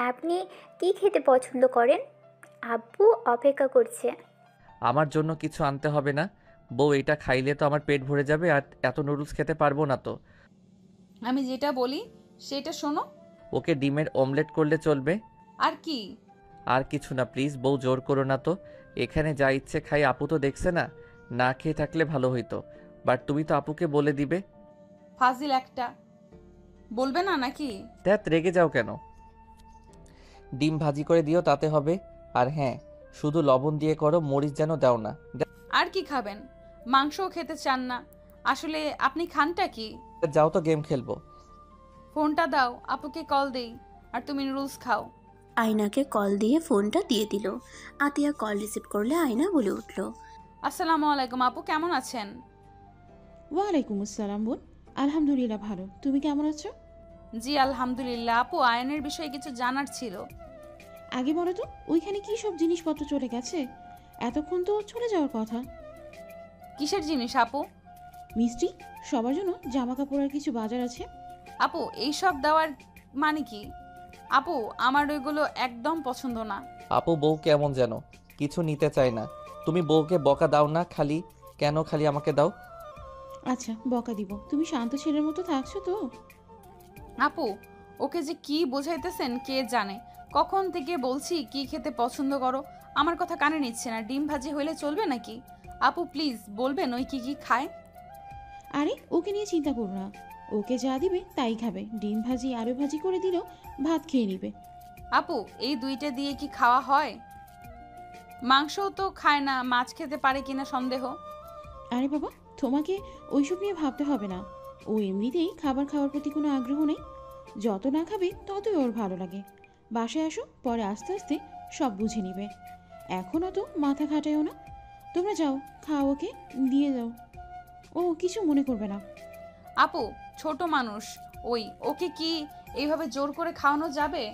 আপনি কি খেতে পছন্দ করেন? আব্বু অপেক্ষা করছে। আমার জন্য কিছু আনতে হবে না বউ, এটা খাইলে তো আমার পেট ভরে যাবে, আর এত নুডলস খেতে পারবো না তো। আমি যেটা বলি সেটা শোনো। ওকে ডিমের অমলেট করলে চলবে। আর কি? আর কিছু না প্লিজ বউ, জোর করো না তো। এখানে যা ইচ্ছে খাই, আপু তো দেখছে না। না খেয়ে থাকলে ভালো হইতো, বাট তুমি তো আপুকে বলে দিবে। ফাজিল একটা, বলবে না নাকি? ধ্যাত, রেগে যাও কেন? ডিম ভাজি করে দিও, তাতে হবে। আর হ্যাঁ, শুধু লবণ দিয়ে করো, মরিচ যেন দাও না। আর কি খাবেন? মাংসও খেতে চান না? আসলে আপনি খানটা কি? যাও তো, গেম খেলবো। ফোনটা দাও, আপুকে কল দেই, আর তুমি নুডলস খাও। আয়নাকে কল দিয়ে ফোনটা দিয়ে দিল। আতিয়া কল রিসিভ করলে আয়না বলে উঠল, আসসালামু আলাইকুম আপু, কেমন আছেন? ওয়ালাইকুম আসসালাম বোন, আলহামদুলিল্লাহ ভালো। তুমি কেমন আছো? জি আলহামদুলিল্লাহ। আপু, আয়নের বিষয়ে কিছু জানার ছিল। আগে বলো তো, ওইখানে কি সব জিনিসপত্র চলে গেছে? এতক্ষণ তো চলে যাওয়ার কথা। কিসের জিনিস আপু? মিষ্টি, সবার জন্য জামা কাপড় আর কিছু বাজার আছে। আপু, এইসব দেওয়ার মানে কি? আপু, আমার ওইগুলো একদম পছন্দ না। আপু বউ কেমন যেন কিছু নিতে চায় না। তুমি বউকে বকা দাও না খালি? কেন খালি আমাকে দাও? আচ্ছা, বকা দিব। তুমি শান্ত ছেলের মতো থাকছো তো? আপু, ওকে যে কি বোঝাইতেছেন কে জানে। কখন থেকে বলছি কি খেতে পছন্দ করো, আমার কথা কানে নিচ্ছে না। ডিম ভাজি হইলে চলবে নাকি? আপু প্লিজ বলবেন ওই কি কি খায়? আরে ওকে নিয়ে চিন্তা করো না, ওকে যা দিবে তাই খাবে। ডিম ভাজি আলু ভাজি করে দিলেও ভাত খেয়ে নিবে। আপু, এই দুইটা দিয়ে কি খাওয়া হয়? মাংসও তো খায় না, মাছ খেতে পারে কিনা সন্দেহ। আরে বাবা, তোমাকে ওইসব নিয়ে ভাবতে হবে না। ও এমনিতেই খাবার খাওয়ার প্রতি কোনো আগ্রহ নেই। যত না খাবে ততই ওর ভালো লাগে। বাসায় আসো, পরে আস্তে আস্তে সব বুঝে নিবে। এখন অত মাথা খাটায়ও না। তোমরা যাও, খাও, ওকে দিয়ে যাও, ও কিছু মনে করবে না। আপু, ছোট মানুষ, ওকে কি এইভাবে জোর করে খাওয়ানো যাবে?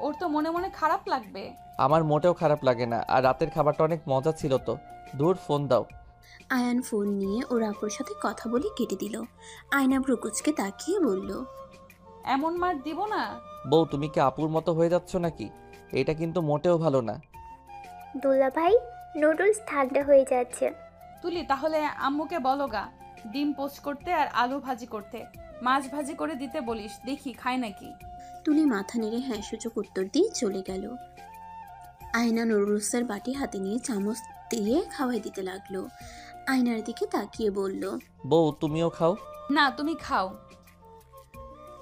ওর তো মনে মনে খারাপ লাগবে। আমার মোটেও খারাপ লাগে না, আর রাতের খাবারটা অনেক মজা ছিল তো। দূর, ফোন দাও। আয়ান ফোন নিয়ে ওর আপুর সাথে কথা বলে কেটে দিল। আয়না ভ্রুকুচকে তাকিয়ে বলল, এমন মার দিব না। বউ, তুমি কি আপুর মতো হয়ে যাচ্ছ নাকি? এটা কিন্তু মোটেও ভালো না। দুলা ভাই, নুডলস ঠান্ডা হয়ে যাচ্ছে। তুলি, তাহলে আম্মুকে বলো গা ডিম পোস্ট করতে আর আলু ভাজি করতে। মাছ ভাজি করে দিতে বলিস, দেখি খায় নাকি। তুলি মাথা নেড়ে হ্যাঁ সূচক উত্তর দিয়ে চলে গেল। আয়না নুডলসের বাটি হাতে নিয়ে চামচ দিয়ে খাওয়াই দিতে লাগলো। আয়নার দিকে তাকিয়ে বলল, বউ, তুমিও খাও। না, তুমি খাও।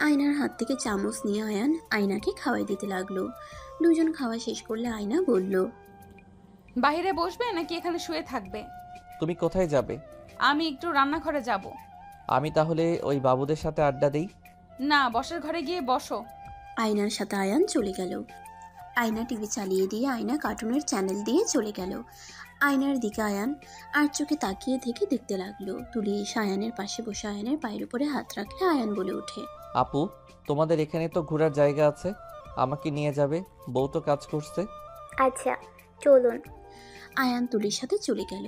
আয়নার হাত থেকে চামচ নিয়ে আয়ান আয়নাকে খাওয়াই দিতে লাগলো। দুজন খাওয়া শেষ করলে আয়না বলল, বাইরে বসবে নাকি এখানে শুয়ে থাকবে? তুমি কোথায় যাবে? আমি একটু রান্নাঘরে যাব। আমি তাহলে ওই বাবুদের সাথে আড্ডা দিই। না, বসার ঘরে গিয়ে বসো। আয়নার সাথে আয়ান চলে গেল। আয়না টিভি চালিয়ে দিয়ে আয়না কার্টুনের চ্যানেল দিয়ে চলে গেল। আয়নার দিকে আয়ান আর চোখে তাকিয়ে থেকে দেখতে লাগলো। তুলি এসে আয়ানের পাশে বসে আয়ানের পায়ের উপরে হাত রাখলে আয়ান বলে ওঠে, আপু, তোমাদের এখানে তো ঘোরার জায়গা আছে, আমাকে নিয়ে যাবে? বউ তো কাজ করছে। আচ্ছা চলুন। আয়ান তুলির সাথে চলে গেল।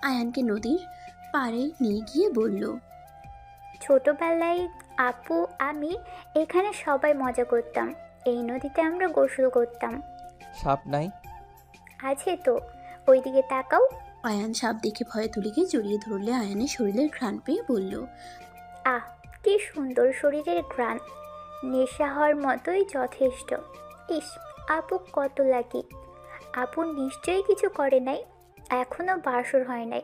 আয়ানকে নদীর পাড়ে নিয়ে গিয়ে বলল, ছোটবেলায় আপু আমি এখানে সবাই মজা করতাম। এই নদীতে আমরা গোসল করতাম। সাপ নাই? আছে তো, ওইদিকে তাকাও। আয়ান সাপ দেখে ভয়ে তুলিকে জড়িয়ে ধরলে আয়ানের শরীরের ঘ্রাণ পেয়ে বলল, আহ কি সুন্দর শরীরের ঘ্রাণ, নেশা হওয়ার মতোই যথেষ্ট। ইস, আপু কত লাকি। আপু নিশ্চয়ই কিছু করে নাই, এখনো বাসর হয় নাই।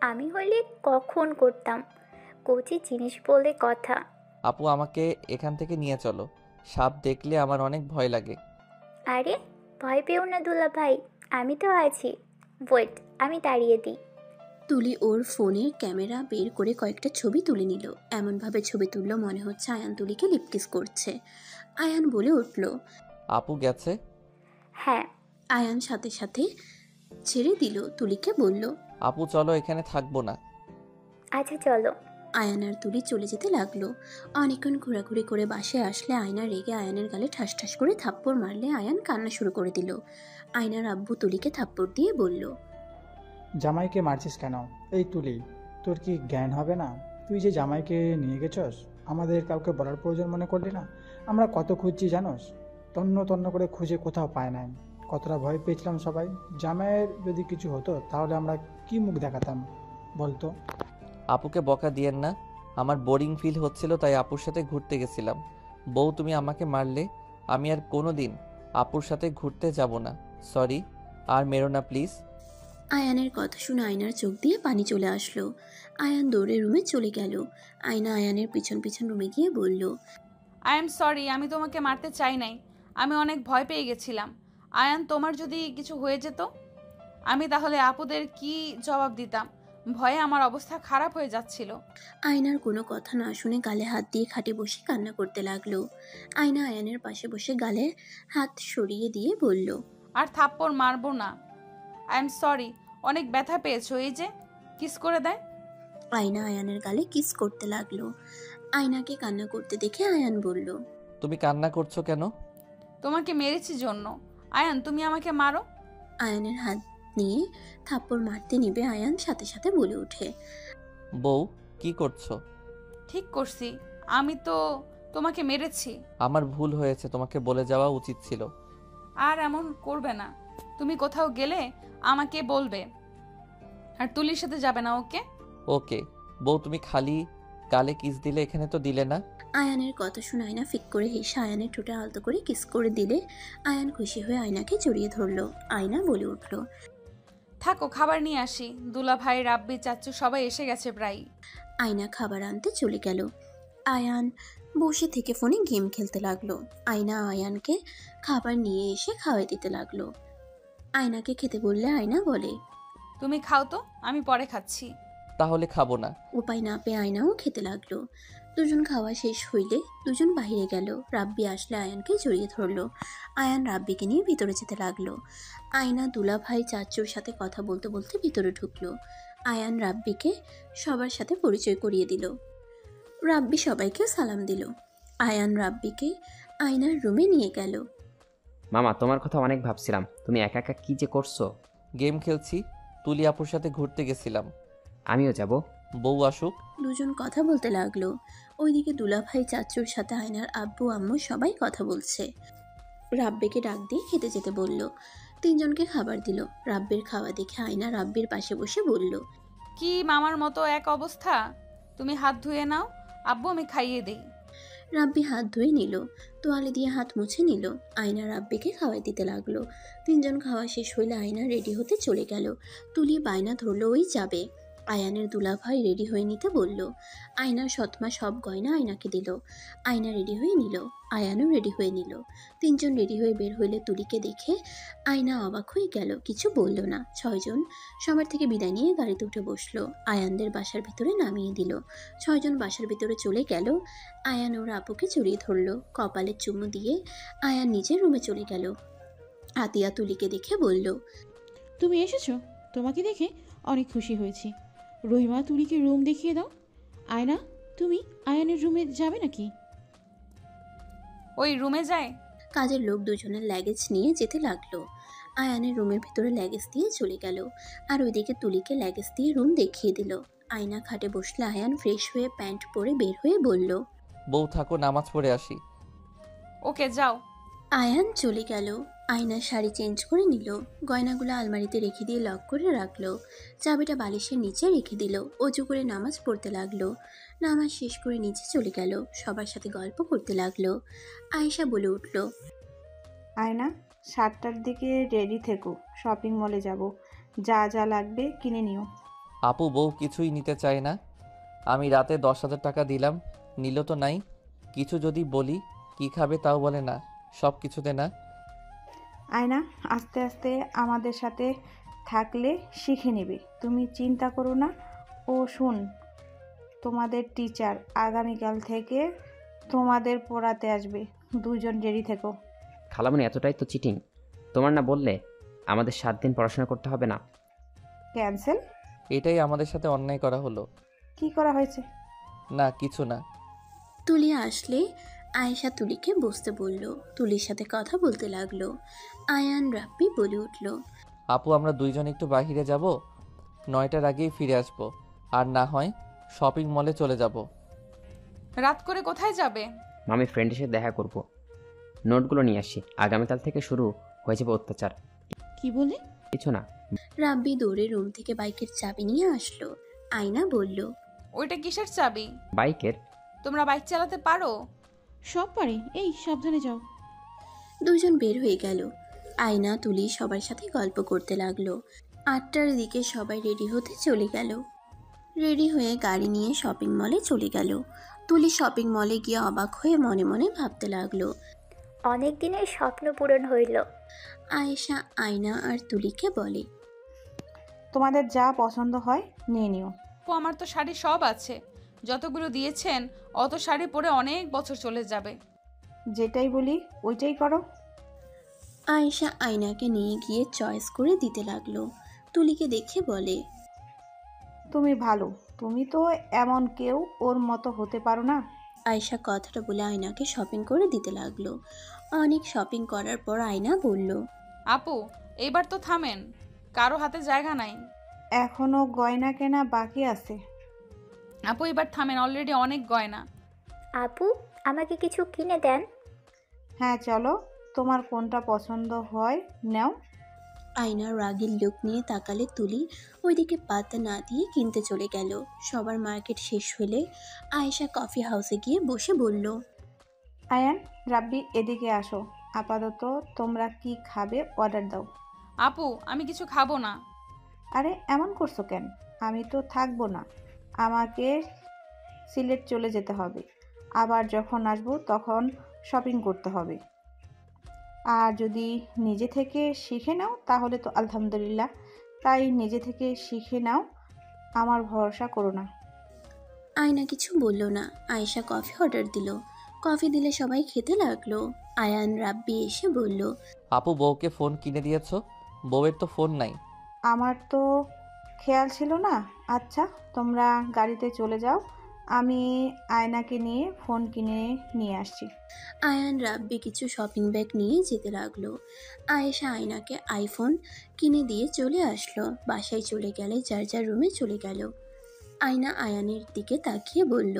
আমি হলে কখন করতাম, কচি জিনিস বলে কথা। আপু, আমাকে এখান থেকে নিয়ে চলো, সাপ দেখলে আমার অনেক ভয় লাগে। আরে ভয় পেও না দুলা ভাই, আমি তো আছি। ওয়েট, আমি তাড়িয়ে দিই। তুলি ওর ফোনের ক্যামেরা বের করে কয়েকটা ছবি তুলে নিল। এমনভাবে ছবি তুললো মনে হচ্ছে আয়ান তুলিকে লিপকিস করছে। আয়ান বলে উঠল, আপু গেছে? হ্যাঁ। আয়ান সাথে সাথে ছেড়ে দিল। তুলিকে বলল, আপু চলো, এখানে থাকবো না। আচ্ছা চলো। আয়ান আর তুলি চলে যেতে লাগলো। অনেকক্ষণ ঘোরাঘুরি করে বাসায় আসলে আয়না রেগে আয়ানের গালে ঠাস ঠাস করে থাপ্পড় মারলে আয়ান কান্না শুরু করে দিল। আয়নার আব্বু তুলিকে থাপ্পড় দিয়ে বলল, জামাইকে মারছিস কেন? এই তুলি, তোর কি জ্ঞান হবে না? তুই যে জামাইকে নিয়ে গেছস, আমাদের কাউকে বলার প্রয়োজন মনে করলি না? আমরা কত খুঁজছি জানোস? তন্ন তন্ন করে খুঁজে কোথাও পায় নাই। কতটা ভয় পেয়েছিলাম সবাই। জামাইয়ের যদি কিছু হতো তাহলে আমরা কি মুখ দেখাতাম বলতো? আপুকে বকা দিয়েন না, আমার বোরিং ফিল হচ্ছিল তাই আপুর সাথে ঘুরতে গেছিলাম। বউ, তুমি আমাকে মারলে আমি আর কোনো দিন আপুর সাথে ঘুরতে যাব না। সরি, আর মেরো না প্লিজ। আয়ানের কথা শুনে আয়নার চোখ দিয়ে পানি চলে আসলো। আয়ান দৌড়ে রুমে চলে গেল। আয়না আয়ানের পিছন পিছন রুমে গিয়ে বলল, আই এম সরি, আমি তোমাকে মারতে চাই নাই। আমি অনেক ভয় পেয়ে গেছিলাম। আয়ান, তোমার যদি কিছু হয়ে যেত, আমি তাহলে আপুদের কি জবাব দিতাম? ভয়ে আমার অবস্থা খারাপ হয়ে যাচ্ছিল। আয়নার কোনো কথা না শুনে গালে হাত দিয়ে খাটে বসে কান্না করতে লাগলো। আয়না আয়ানের পাশে বসে গালে হাত সরিয়ে দিয়ে বলল, আর থাপ্পড় মারবো না। আই এম সরি, অনেক ব্যথা পেয়েছো। এই যে কিস করে দেয়। আয়না আয়ানের গালে কিস করতে লাগলো। আয়নাকে কান্না করতে দেখে আয়ান বলল, তুমি কান্না করছো কেন? তোমাকে মেরেছি জন্য। আয়ান, তুমি আমাকে মারো। আয়ানের হাত নিয়ে থাপ্পড় মারতে নিবে আয়ান সাথে সাথে বলে ওঠে, বউ, কি করছো? ঠিক করছি, আমি তো তোমাকে মেরেছি। আমার ভুল হয়েছে, তোমাকে বলে যাওয়া উচিত ছিল। আর এমন করবে না। তুমি কোথাও গেলে আমাকে বলবে, আর তুলির সাথে যাবে না, ওকে? ওকে। বউ, তুমি খালি গালে কিস দিলে, এখানে তো দিলে না। আয়ানের কথা শুনে আয়না ফিক করে হেসে আয়ানের ঠোঁটে আলতো করে কিস করে দিলে আয়ান খুশি হয়ে আয়নাকে জড়িয়ে ধরলো। আয়না বলে উঠল, থাকো, খাবার নিয়ে আসি। দুলা ভাই, রাব্বি, চাচ্চু সবাই এসে গেছে প্রায়। আয়না খাবার আনতে চলে গেল। আয়ান বসে থেকে ফোনে গেম খেলতে লাগলো। আয়না আয়ানকে খাবার নিয়ে এসে খাওয়াই দিতে লাগলো। আয়নাকে খেতে বললে আয়না বলে, তুমি খাও তো, আমি পরে খাচ্ছি। তাহলে খাবো না। উপায় না পেয়ে আয়নাও খেতে লাগলো। দুজন খাওয়া শেষ হইলে দুজন বাইরে গেল। রাব্বি আসলে আয়ানকে জড়িয়ে ধরলো। আয়ান রাব্বিকে নিয়ে ভিতরে যেতে লাগলো। আয়না দুলা ভাই চাচুর সাথে কথা বলতে বলতে ভিতরে ঢুকলো। আয়ান রাব্বিকে সবার সাথে পরিচয় করিয়ে দিল। রাব্বি সবাইকে সালাম দিল। আয়ান রাব্বিকে আয়নার রুমে নিয়ে গেল। মামা, তোমার কথা অনেক ভাবছিলাম। তুমি একা একা কি যে করছো? গেম খেলছি। তুলি আপুর সাথে ঘুরতে গেছিলাম। আমিও যাব। বউ আসুক। দুজন কথা বলতে লাগলো। ওইদিকে দুলাভাই চাচুর সাথে আয়নার আব্বু আম্মু সবাই কথা বলছে। রাব্বিকে ডাক দিয়ে খেতে যেতে বলল। তিনজনকে খাবার দিল। রাব্বির খাওয়া দেখে আয়না রাব্বির পাশে বসে বলল, কি মামার মতো এক অবস্থা? তুমি হাত ধুয়ে নাও, আব্বু আমি খাইয়ে দেই। রাব্বি হাত ধুয়ে নিল, তোয়ালে দিয়ে হাত মুছে নিল। আয়না রাব্বিকে খাওয়াই দিতে লাগলো। তিনজন খাওয়া শেষ হইলে আয়না রেডি হতে চলে গেল। তুলি বায়না ধরলো ওই যাবে। আয়ানের দুলাভাই রেডি হয়ে নিতে বলল। আয়নার সৎমা সব গয়না আয়নাকে দিল। আয়না রেডি হয়ে নিল, আয়ানও রেডি হয়ে নিল। তিনজন রেডি হয়ে বের হইলে তুলিকে দেখে আয়না অবাক হয়ে গেল, কিছু বলল না। ছয়জন সবার থেকে বিদায় নিয়ে গাড়িতে উঠে বসলো। আয়ানদের বাসার ভিতরে নামিয়ে দিল। ছয়জন বাসার ভিতরে চলে গেল। আয়ান ওর আপুকে জড়িয়ে ধরলো, কপালে চুমু দিয়ে আয়ান নিজের রুমে চলে গেল। আতিয়া তুলিকে দেখে বলল, তুমি এসেছো, তোমাকে দেখে অনেক খুশি হয়েছি। রহিমা, তুলিকে রুম দেখিয়ে দাও। আয়না, তুমি আয়ানের রুমে যাবে নাকি? ওই রুমে যায়। কাজের লোক দুজনের ল্যাগেজ নিয়ে যেতে লাগলো। আয়ানের রুমের ভিতরে ল্যাগেজ দিয়ে চলে গেল, আর ওইদিকে তুলিকে ল্যাগেজ দিয়ে রুম দেখিয়ে দিল। আয়না খাটে বসলে আয়ান ফ্রেশ হয়ে প্যান্ট পরে বের হয়ে বলল, বউ থাকো, নামাজ পড়ে আসি। ওকে যাও। আয়ান চলে গেল। আয়না শাড়ি চেঞ্জ করে নিল, গয়নাগুলো আলমারিতে রেখে দিয়ে লক করে রাখলো। চাবিটা বালিশের নিচে রেখে দিল। অজু করে নামাজ পড়তে লাগলো। নামাজ শেষ করে নিচে চলে গেল, সবার সাথে গল্প করতে লাগলো। আয়েশা বলে উঠল, আয়না, 7টার দিকে রেডি থেকো, শপিং মলে যাব, যা যা লাগবে কিনে নিও। আপু বউ কিছুই নিতে চায় না। আমি রাতে 10,000 টাকা দিলাম, নিল তো নাই। কিছু যদি বলি কি খাবে তাও বলে না, সব কিছুতে না। আয়না, আস্তে আস্তে আমাদের সাথে থাকলে শিখে নেবে, তুমি চিন্তা করো না। ও শুন, তোমাদের টিচার আগামীকাল থেকে তোমাদের পড়াতে আসবে, দুজন রেডি থেকো। খালামণি এতটাই তো চিটিং। তোমার না বললে আমাদের 7 দিন পড়াশোনা করতে হবে না? ক্যান্সেল? এটাই আমাদের সাথে অন্যায় করা হলো। কি করা হয়েছে? না কিছু না। তুলি আসলে আয়েশা তুলিকে বসতে বলল। তুলির সাথে কথা বলতে লাগলো। আয়ান রাব্বি বলে উঠল, আপু আমরা দুইজন একটু বাইরে যাব, 9টার আগেই ফিরে আসব, আর না হয় শপিং মলে চলে যাব। রাত করে কোথায় যাবে? আমি ফ্রেন্ডের সাথে দেখা করব, নোটগুলো নিয়ে আসি। আগামীকাল থেকে শুরু হয়ে যাবে অত্যাচার। কি বলে? কিছু না। রাব্বি দৌড়ে রুম থেকে বাইকের চাবি নিয়ে আসলো। আয়না বলল, ওইটা কিসের চাবি? বাইকের। তোমরা বাইক চালাতে পারো? সব পারে। এই সাবধানে যাও। দুজন বের হয়ে গেল। আয়না তুলি সবার সাথে গল্প করতে লাগলো। 8টার দিকে সবাই রেডি হতে চলে গেল। রেডি হয়ে গাড়ি নিয়ে শপিং মলে চলে গেল। তুলি শপিং মলে গিয়ে অবাক হয়ে মনে মনে ভাবতে লাগলো। অনেক দিনের স্বপ্ন পূরণ হইল। আয়েশা আয়না আর তুলিকে বলে, তোমাদের যা পছন্দ হয় নিয়ে নিও। ও আমার তো শাড়ি সব আছে, যতগুলো দিয়েছেন অত শাড়ি পরে অনেক বছর চলে যাবে। যেটাই বলি ওইটাই করো। আয়েশা আয়নাকে নিয়ে গিয়ে চয়েস করে দিতে লাগলো। তুলিকে দেখে বলে, তুমি ভালো, তুমি তো এমন কেউ ওর মতো হতে পারো না। আয়েশা কথাটা বলে আয়নাকে শপিং করে দিতে লাগলো। অনেক শপিং করার পর আয়না বলল, আপু এইবার তো থামেন, কারো হাতে জায়গা নাই। এখনো গয়না কেনা বাকি আছে। আপু এবার থামেন, অলরেডি অনেক গয়না। আপু, আমাকে কিছু কিনে দেন। হ্যাঁ চলো, তোমার কোনটা পছন্দ হয় নাও। আয়না রাগের লোক নিয়ে তাকালে তুলি ওইদিকে পাত্তা না দিয়ে কিনতে চলে গেল। সবার মার্কেট শেষ হলে আয়েশা কফি হাউসে গিয়ে বসে বলল, আয়ান, রাব্বি এদিকে আসো, আপাতত তোমরা কি খাবে অর্ডার দাও। আপু আমি কিছু খাবো না। আরে এমন করছো কেন? আমি তো থাকবো না, আমাকে সিলেট চলে যেতে হবে। আবার যখন আসবো তখন শপিং করতে হবে। আর যদি নিজে থেকে শিখে নাও তাহলে তো আলহামদুলিল্লাহ, তাই নিজে থেকে শিখে নাও, আমার ভরসা করো না। আয়না কিছু বলল না। আয়েশা কফি অর্ডার দিল। কফি দিলে সবাই খেতে লাগলো। আয়ান রাব্বি এসে বলল, আপু বউকে ফোন কিনে দিয়েছো? বউয়ের তো ফোন নাই। আমার তো খেয়াল ছিল না। আচ্ছা তোমরা গাড়িতে চলে যাও, আমি আয়নাকে নিয়ে ফোন কিনে নিয়ে আসছি। আয়ান রাব্বি কিছু শপিং ব্যাগ নিয়ে যেতে লাগলো। আয়েশা আয়নাকে আইফোন কিনে দিয়ে চলে আসলো। বাসায় চলে গেলে যার যার রুমে চলে গেল। আয়না আয়ানের দিকে তাকিয়ে বলল,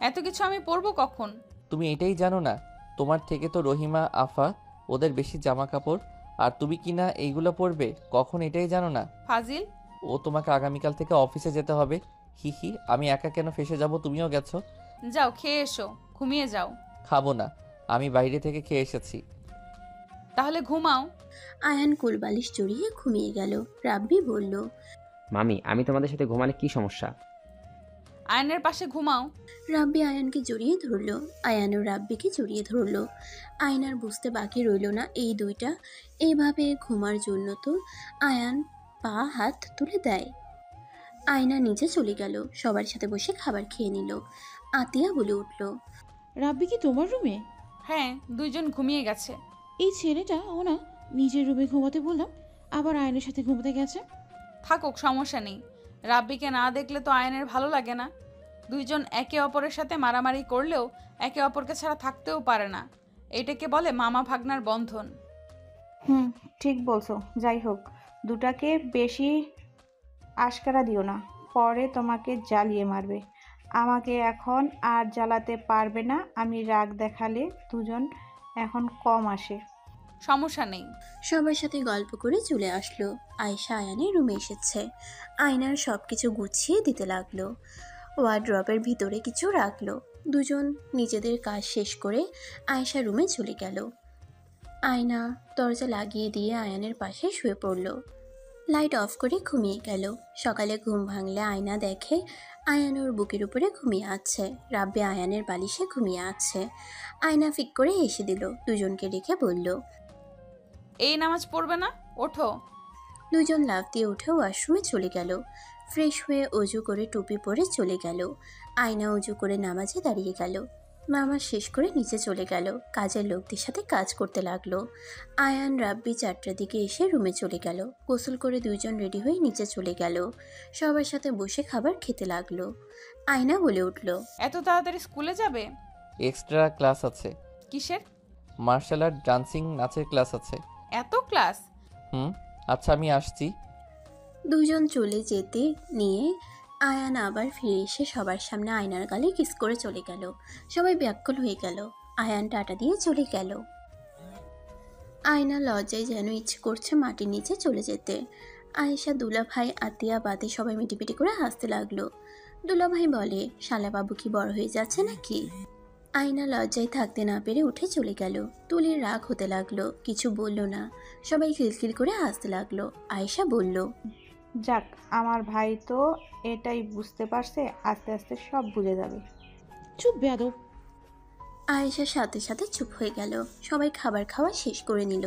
এত কিছু আমি পরবো কখন? তুমি এটাই জানো না? তোমার থেকে তো রহিমা আফা ওদের বেশি জামা কাপড়, আর তুমি কি না এইগুলো পরবে কখন এটাই জানো না? ফাজিল। ও তোমাকে আগামীকাল থেকে অফিসে যেতে হবে। হি হি, আমি একা কেন ফেসে যাব? তুমিও গেছো। যাও খেয়ে এসো, ঘুমিয়ে যাও। খাবো না, আমি বাইরে থেকে খেয়ে এসেছি। তাহলে ঘুমাও। আয়ান কুলবালিশ জড়িয়ে ঘুমিয়ে গেল। রাব্বি বলল, মামি, আমি তোমাদের সাথে ঘুমালে কি সমস্যা? আয়নের পাশে ঘুমাও। রাব্বি আয়ানকে জড়িয়ে ধরলো, আয়ানও রাব্বিকে জড়িয়ে ধরলো। আয়নার বুঝতে বাকি রইল না এই দুইটা এইভাবে ঘুমার জন্য তো আয়ান পা হাত তুলে দেয়। আয়না নিচে চলে গেল, সবার সাথে বসে খাবার খেয়ে নিল। আতিয়া বলে উঠল, রাব্বি কি তোমার রুমে? হ্যাঁ, দুইজন ঘুমিয়ে গেছে। এই ছেলেটা ও না নিজের রুমে ঘুমাতে বললাম, আবার আয়নের সাথে ঘুমাতে গেছে। থাকুক, সমস্যা নেই। রাব্বিকে না দেখলে তো আয়নের ভালো লাগে না। দুইজন একে অপরের সাথে মারামারি করলেও একে অপরকে ছাড়া থাকতেও পারে না। এটাকে বলে মামা ভাগ্নার বন্ধন। ঠিক বলছো। যাই হোক, দুটাকে বেশি আশকারা দিও না, পরে তোমাকে জ্বালিয়ে মারবে। আমাকে এখন আর জ্বালাতে পারবে না। আমি রাগ দেখালে দুজন এখন কম আসে। সমস্যা নেই। সবার সাথে গল্প করে চলে আসলো। আয়েশা আয়ানের রুমে এসেছে। আয়নার সব কিছু গুছিয়ে দিতে লাগলো, ওয়ার্ড্রপের ভিতরে কিছু রাখলো। দুজন নিজেদের কাজ শেষ করে আয়েশা রুমে চলে গেল। আয়না দরজা লাগিয়ে দিয়ে আয়ানের পাশে শুয়ে পড়ল। লাইট অফ করে ঘুমিয়ে গেল। সকালে ঘুম ভাঙলে আয়না দেখে আয়ান ওর বুকের উপরে ঘুমিয়ে আছে, রাব্বি আয়ানের বালিশে ঘুমিয়ে আছে। আয়না ফিক করে হেসে দিল, দুজনকে রেখে বলল, এই নামাজ পড়বে না? ওঠো। দুজন লাফ দিয়ে উঠে ওয়াশরুমে চলে গেল। ফ্রেশ হয়ে অজু করে টুপি পরে চলে গেল। আয়না অজু করে নামাজে দাঁড়িয়ে গেল। নামাজ শেষ করে নিচে চলে গেল, কাজের লোকদের সাথে কাজ করতে লাগলো। আয়ান রাব্বি 4টার দিকে এসে রুমে চলে গেল। গোসল করে দুইজন রেডি হয়ে নিচে চলে গেল, সবার সাথে বসে খাবার খেতে লাগলো। আয়না বলে উঠল, এত তাড়াতাড়ি স্কুলে যাবে? এক্সট্রা ক্লাস আছে। কিসের? মার্শাল আর্ট, ডান্সিং, নাচের ক্লাস আছে। এত ক্লাস? আচ্ছা আমি আসছি। দুজন চলে যেতে নিয়ে আয়ান আবার ফিরে এসে সবার সামনে আয়নার গালে কিস করে চলে গেল। সবাই ব্যাকুল হয়ে গেল। আয়ান টাটা দিয়ে চলে গেল। আয়না লজ্জায় যেন ইচ্ছে করছে মাটির নিচে চলে যেতে। আয়েশা, দুলাভাই, আতিয়া বাদে সবাই মিটিপিটি করে হাসতে লাগলো। দুলাভাই বলে, শালাবাবু কি বড় হয়ে যাচ্ছে নাকি? আয়না লজ্জায় থাকতে না পেরে উঠে চলে গেল। তুলির রাগ হতে লাগলো, কিছু বলল না। সবাই খিলখিল করে হাসতে লাগলো। আয়েশা বলল, যাক, আমার ভাই তো এটাই বুঝতে পারছে, আস্তে আস্তে সব বুঝে যাবে। চুপ বেয়াদব। আয়েশার সাথে সাথে চুপ হয়ে গেল। সবাই খাবার খাওয়া শেষ করে নিল।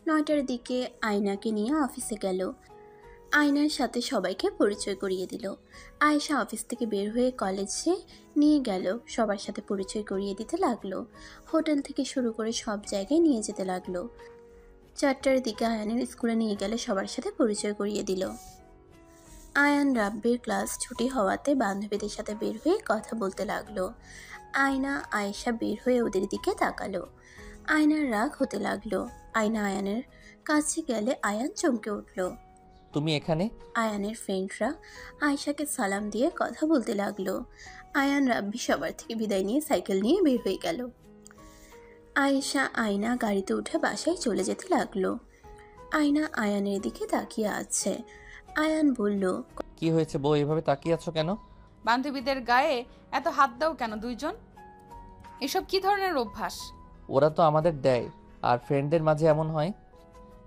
9টার দিকে আয়নাকে নিয়ে অফিসে গেল। আয়নার সাথে সবাইকে পরিচয় করিয়ে দিল। আয়েশা অফিস থেকে বের হয়ে কলেজে নিয়ে গেল, সবার সাথে পরিচয় করিয়ে দিতে লাগলো। হোটেল থেকে শুরু করে সব জায়গায় নিয়ে যেতে লাগলো। 4টার দিকে আয়ানের স্কুলে নিয়ে গেলে সবার সাথে পরিচয় করিয়ে দিল। আয়ান রাব্বির ক্লাস ছুটি হওয়াতে বান্ধবীদের সাথে বের হয়ে কথা বলতে লাগলো। আয়না আয়েশা বের হয়ে ওদের দিকে তাকালো। আয়নার রাগ হতে লাগলো। আয়না আয়ানের কাছে গেলে আয়ান চমকে উঠল। তুমি এখানে? আয়ানের ফ্রেন্ডরা আয়েশাকে সালাম দিয়ে কথা বলতে লাগলো। আয়ান রাব্বি সবার থেকে বিদায় নিয়ে সাইকেল নিয়ে বের হয়ে গেল। আয়েশা আয়না গাড়িতে উঠে বাসায় চলে যেতে লাগলো। আয়না আয়ানের দিকে তাকিয়ে আছে। আয়ান বলল, কি হয়েছে বউ, এভাবে তাকিয়ে আছো কেন? বান্ধবীদের গায়ে এত হাত দাও কেন দুইজন? এসব কি ধরনের অভ্যাস? ওরা তো আমাদের দেয়, আর ফ্রেন্ডদের মাঝে এমন হয়।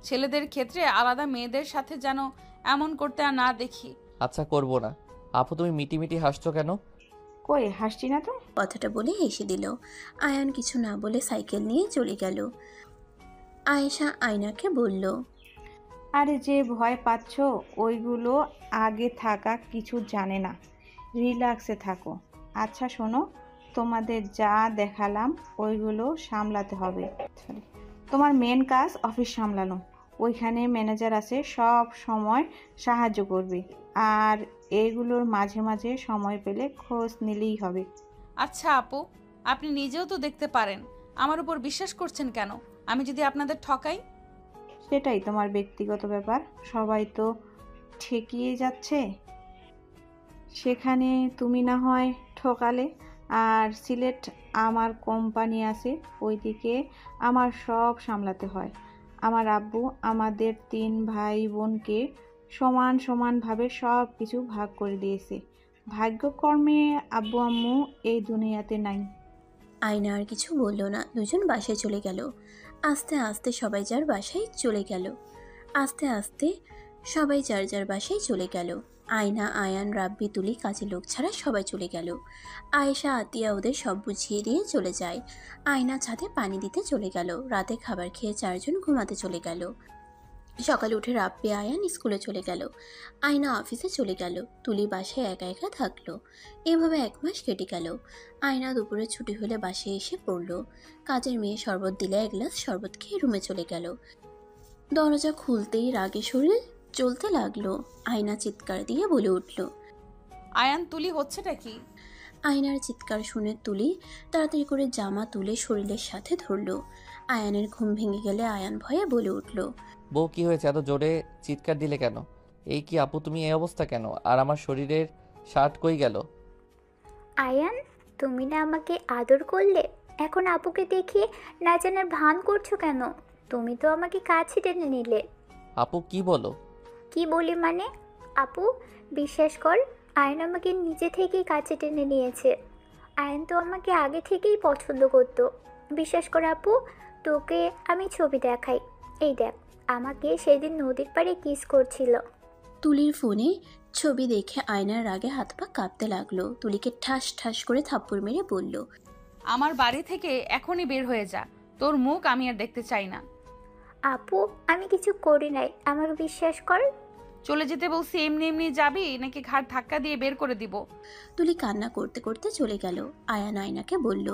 ছেলেদের ক্ষেত্রে আলাদা, মেয়েদের সাথে যেন এমন করতে আর না দেখি। আচ্ছা করব না। আপু তুমি মিটি মিটি হাসছো কেন? কই হাসছি না তো। কথাটা বলে হেসে দিল। আয়ান কিছু না বলে সাইকেল নিয়ে চলে গেল। আয়েশা আয়নাকে বলল, আরে যে ভয় পাচ্ছ ওইগুলো আগে থাকা কিছু জানে না, রিল্যাক্সে থাকো। আচ্ছা শোনো, তোমাদের যা দেখালাম ওইগুলো সামলাতে হবে। তোমার মেন কাজ অফিস সামলানো। ওইখানে ম্যানেজার আছে, সব সময় সাহায্য করবে, আর এগুলোর মাঝে মাঝে সময় পেলে খোঁজ নিলেই হবে। আচ্ছা আপু, আপনি নিজেও তো দেখতে পারেন, আমার উপর বিশ্বাস করছেন কেন? আমি যদি আপনাদের ঠকাই? সেটাই তোমার ব্যক্তিগত ব্যাপার, সবাই তো ঠেকিয়ে যাচ্ছে, সেখানে তুমি না হয় ঠকালে। আর সিলেট আমার কোম্পানি আছে, ওইদিকে আমার সব সামলাতে হয়। আমার আব্বু আমাদের 3 ভাই বোনকে সমান সমানভাবে সব কিছু ভাগ করে দিয়েছে। ভাগ্যকর্মে আব্বু আম্মু এই দুনিয়াতে নাই। আয়না আর কিছু বলল না। দুজন বাসায় চলে গেল। আস্তে আস্তে সবাই যার বাসায় চলে গেল। আস্তে আস্তে সবাই যার যার বাসায় চলে গেল। আয়না, আয়ান, রাব্বি, তুলি, কাজের লোক ছাড়া সবাই চলে গেল। আয়েশা, আতিয়া ওদের সব বুঝিয়ে দিয়ে চলে যায়। আয়না ছাদে পানি দিতে চলে গেল। রাতে খাবার খেয়ে চারজন ঘুমাতে চলে গেল। সকালে উঠে রাব্বি, আয়ান স্কুলে চলে গেল। আয়না অফিসে চলে গেল। তুলি বাসায় একা একা থাকলো। এভাবে 1 মাস কেটে গেল। আয়না দুপুরে ছুটি হলে বাসায় এসে পড়ল। কাজের মেয়ে শরবত দিলে 1 গ্লাস শরবত খেয়ে রুমে চলে গেল। দরজা খুলতেই রাগে শরীর চলতে লাগলো। আয়না চিৎকার দিয়ে বলে উঠল। আয়ান, তুলি, হচ্ছেটা কি? আয়নার চিৎকার শুনে তুলি তাড়াতাড়ি করে জামা তুলে শরীরের সাথে ধরল। আয়ানের ঘুম ভেঙে গেলে আয়ান ভয়ে বলে উঠল। বউ কি হয়েছে, এত জোরে চিৎকার দিলে কেন? এই কি আপু, তুমি এই অবস্থা কেন? আর আমার শরীরের শার্ট কই গেল? আয়ান, তুমি না আমাকে আদর করলে, এখন আপুকে দেখে না জানার ভান করছো কেন? তুমি তো আমাকে কাছে টেনে নিলে। আপু কি বলো? কি বলি মানে? আপু, বিশ্বাস কর, আয়ন আমাকে নিজে থেকেই কাছে টেনে নিয়েছে। আয়ন তো আমাকে আগে থেকেই পছন্দ করতো। বিশ্বাস কর আপু, তোকে আমি ছবি দেখাই। এই দেখ, আমাকে সেদিন নদীর পাড়ে কিস করছিল। তুলির ফোনে ছবি দেখে আয়নার রাগে হাত পা কাঁপতে লাগলো। তুলিকে ঠাস ঠাস করে থাপ্পড় মেরে বলল। আমার বাড়ি থেকে এখনই বের হয়ে যা, তোর মুখ আমি আর দেখতে চাই না। আপু, আমি কিছু করি নাই, আমাকে বিশ্বাস কর। চলে যেতে বলছি, এমনি এমনি যাবি নাকি ঘাড় ধাক্কা দিয়ে বের করে দিব? তুলি কান্না করতে করতে চলে গেল। আয়ান আয়নাকে বলল।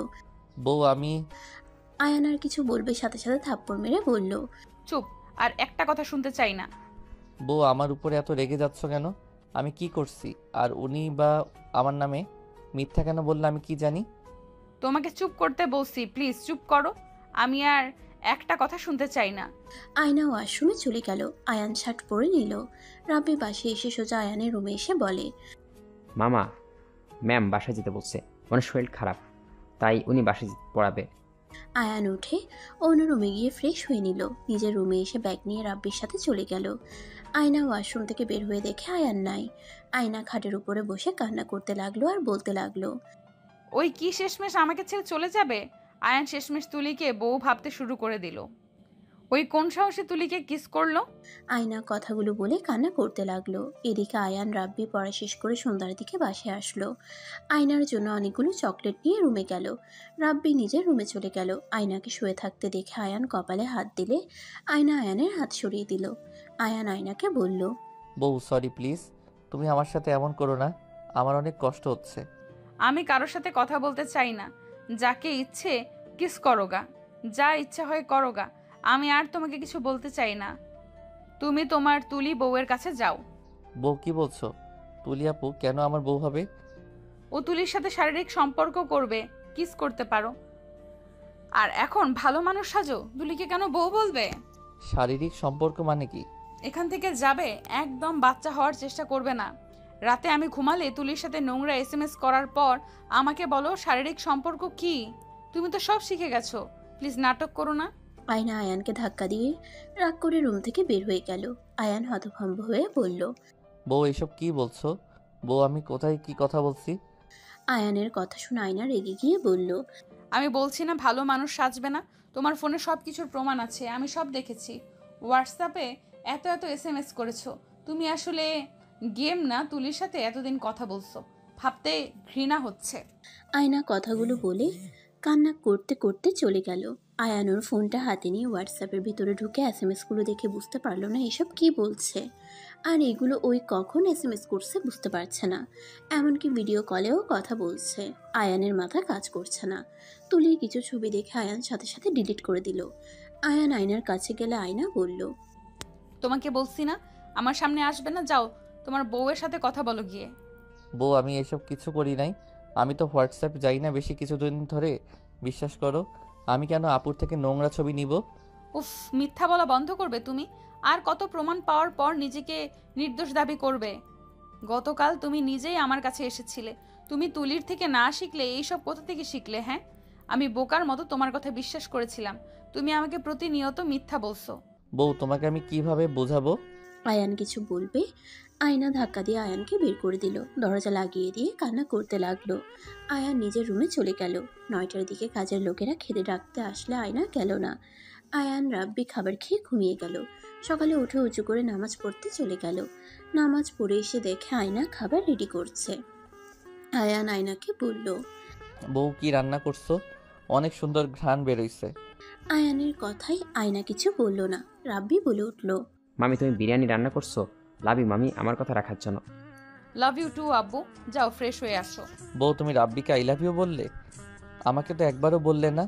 বউ আমি আয়ান আর কিছু বলবে, সাথে সাথে থাপ্পড় মেরে বলল। চুপ, আর একটা কথা শুনতে চাই না। বউ আমার উপরে এত রেগে যাচ্ছ কেন? আমি কি করছি? আর উনি বা আমার নামে মিথ্যা কেন বললে আমি কি জানি? তোমাকে চুপ করতে বলছি, প্লিজ চুপ করো। আমি আর একটা কথা শুনতে চাই না। আয়না ওয়াশরুমে চলে গেল। আয়ান শার্ট পরে নিল। রাব্বি পাশে এসে সোজা আয়ানের রুমে এসে বলে। মামা, ম্যাম বাসায় যেতে বলছে, ওনার শরীর খারাপ, তাই উনি বাসায় পড়াবে। আয়ান উঠে অন্য রুমে গিয়ে ফ্রেশ হয়ে নিল। নিজের রুমে এসে ব্যাগ নিয়ে রাব্বির সাথে চলে গেল। আয়না ওয়াশরুম থেকে বের হয়ে দেখে আয়ান নাই। আয়না খাটের উপরে বসে কান্না করতে লাগলো আর বলতে লাগলো। ওই কি শেষমেশ আমাকে ছেড়ে চলে যাবে? আয়ান শেষমেশ তুলিকে বউ ভাবতে শুরু করে দিল। ওই কোন সাহসে তুলিকে কিস করলো? আয়না কথাগুলো বলে কান্না করতে লাগলো। এদিকে আয়ান, রাব্বি পড়া শেষ করে সন্ধ্যার দিকে বাসায় আসলো। আয়নার জন্য অনেকগুলো চকলেট নিয়ে রুমে গেল। রাব্বি নিজের রুমে চলে গেল। আয়নাকে শুয়ে থাকতে দেখে আয়ান কপালে হাত দিলে আয়না আয়ানের হাত সরিয়ে দিল। আয়ান আয়নাকে বলল। বউ সরি প্লিজ, তুমি আমার সাথে এমন করো না, আমার অনেক কষ্ট হচ্ছে। আমি কারোর সাথে কথা বলতে চাই না। যাকে ইচ্ছে কিস করোগা, যা ইচ্ছা হয় করোগা। আমি আর তোমাকে কিছু বলতে চাই না। তুমি তোমার তুলি বউয়ের কাছে যাও। বউ কি বলছো? তুলি আপু কেন আমার বউ হবে? ও তুলির সাথে শারীরিক সম্পর্ক করবে, কিস করতে পারো। আর এখন ভালো মানুষ সাজো, তুলিকে কেন বউ বলবে? শারীরিক সম্পর্ক মানে কি? এখান থেকে যাবে, একদম বাচ্চা হওয়ার চেষ্টা করবে না। রাতে আমি ঘুমালে তুলির সাথে নোংরা SMS করার পর আমাকে বলো শারীরিক সম্পর্ক কি? তুমি তো সব শিখে গেছো, প্লিজ নাটক করো না। আয়না আয়ানকে ধাক্কা দিয়ে রাগ করে রুম থেকে বের হয়ে গেল। আয়ান হতভম্ব হয়ে বলল। বউ এসব কি বলছো? বউ আমি কোথায় কি কথা বলছি? আয়ানের কথা শুনে আয়না রেগে গিয়ে বলল। আমি বলছি না ভালো মানুষ সাজবে না? তোমার ফোনে সব কিছুর প্রমাণ আছে, আমি সব দেখেছি। হোয়াটসঅ্যাপে এত এত SMS করেছো। তুমি আসলে গেম না তুলির সাথে এতদিন কথা বলছো, ভাবতে ঘৃণা হচ্ছে। আয়না কথাগুলো বলে কান্না করতে করতে চলে গেল। আয়ান ওর ফোনটা হাতে নিয়ে হোয়াটসঅ্যাপের ভিতরে ঢুকে SMS দেখে বুঝতে পারলো না এসব কি বলছে। আর এগুলো ওই কখন SMS করছে বুঝতে পারছে না। এমনকি ভিডিও কলেও কথা বলছে। আয়ানের মাথা কাজ করছে না। তুলির কিছু ছবি দেখে আয়ান সাথে সাথে ডিলিট করে দিল। আয়ান আয়নার কাছে গেলে আয়না বলল। তোমাকে বলছি না আমার সামনে আসবে না, যাও তোমার বউয়ের সাথে কথা বলো গিয়ে। বউ আমি এসব কিছু করি নাই, আমি তো হোয়াটসঅ্যাপ যাই না বেশি কিছুদিন ধরে, বিশ্বাস করো। আমি কেন আপুর থেকে নোংরা ছবি নিব? উফ, মিথ্যা বলা বন্ধ করবে তুমি। আর কত প্রমাণ পাওয়ার পর নিজেকে নির্দোষ দাবি করবে? গতকাল তুমি নিজেই আমার কাছে এসেছিলে। তুমি তুলির থেকে না শিখলে এইসব কোথা থেকে শিখলে? হ্যাঁ, আমি বোকার মতো তোমার কথা বিশ্বাস করেছিলাম। তুমি আমাকে প্রতিনিয়ত মিথ্যা বলছো। বউ তোমাকে আমি কিভাবে বোঝাবো? আয়ান কিছু বলবে, আয়না ধাক্কা দিয়ে আয়ানকে বের করে দিল। দরজা লাগিয়ে দিয়ে কান্না করতে লাগলো। আয়ান নিজের রুমে চলে গেল। 9টার দিকে কাজের লোকেরা খেতে ডাকতে আসলে আয়না গেল না। আয়ান রাব্বি খাবার খেয়ে ঘুমিয়ে গেল। সকালে উঠে উঁচু করে নামাজ পড়তে চলে গেল। নামাজ পড়ে এসে দেখে আয়না খাবার রেডি করছে। আয়ান আয়নাকে বলল। বউ কি রান্না করছো? অনেক সুন্দর ঘ্রাণ বেরোইছে। আয়ানের কথাই আয়না কিছু বলল না। রাব্বি বলে উঠল। মামি তুমি বিরিয়ানি রান্না করছো? লাভ ইউ মামি আমার কথা রাখার জন্য। লাভ ইউ টু আব্বু, যাও ফ্রেশ হয়ে আসো। বউ তুমি রাব্বিকে আই লাভ ইউ বললে? আমাকে তো একবারও বললে না।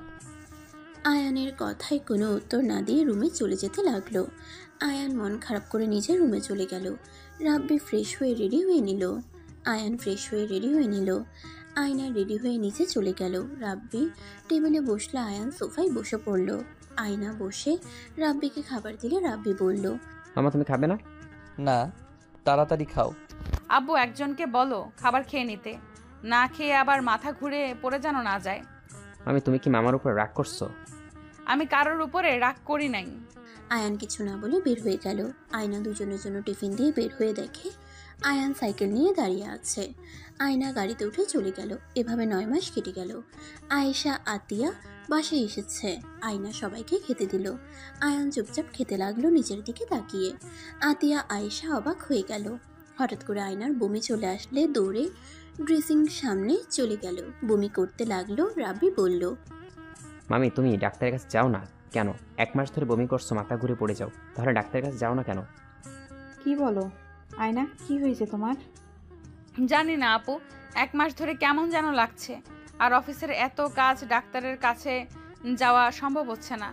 আয়ানের কথায় কোনো উত্তর না দিয়ে রুমে চলে যেতে লাগলো। আয়ান মন খারাপ করে নিজের রুমে চলে গেল। রাব্বি ফ্রেশ হয়ে রেডি হয়ে নিল। আয়ান ফ্রেশ হয়ে রেডি হয়ে নিল। আয়না রেডি হয়ে নিচে চলে গেল। রাব্বি টেবিলে বসলে আয়ান সোফায় বসে পড়ল। আয়না বসে রাব্বিকে খাবার দিলে রাব্বি বলল। মামা তুমি খাবে না? না, তাড়াতাড়ি খাও। আব্বু একজনকে বলো খাবার খেয়ে নিতে, না খেয়ে আবার মাথা ঘুরে পড়ে যেন না যায়। মামি তুমি কি মামার উপর রাগ করছো? আমি কারোর উপরে রাগ করি নাই। আয়ান কিছু না বলে বের হয়ে গেল। আয়না দুজনের জন্য টিফিন দিয়ে বের হয়ে দেখে আয়ান সাইকেল নিয়ে দাঁড়িয়ে আছে। আয়না গাড়িতে উঠে চলে গেল। এভাবে 9 মাস কেটে গেল। আয়েশা আতিয়া বাসায় এসেছে। আয়না সবাইকে খেতে দিল। আয়ান চুপচাপ খেতে লাগলো নিজের দিকে তাকিয়ে। আতিয়া আয়েশা অবাক হয়ে গেল। হঠাৎ করে আয়নার বমি চলে আসলে দৌড়ে ড্রেসিং সামনে চলে গেল। বমি করতে লাগলো। রাব্বি বলল। মামি তুমি ডাক্তারের কাছে যাও না কেন? 1 মাস ধরে বমি করছো, মাথা ঘুরে পড়ে যাও, তাহলে ডাক্তারের কাছে যাও না কেন? কি বলো আয়না, কি হয়েছে তোমার? জানি না আপু, 1 মাস ধরে কেমন যেন লাগছে। আর অফিসের এত কাজ, ডাক্তারের কাছে যাওয়া সম্ভব হচ্ছে না।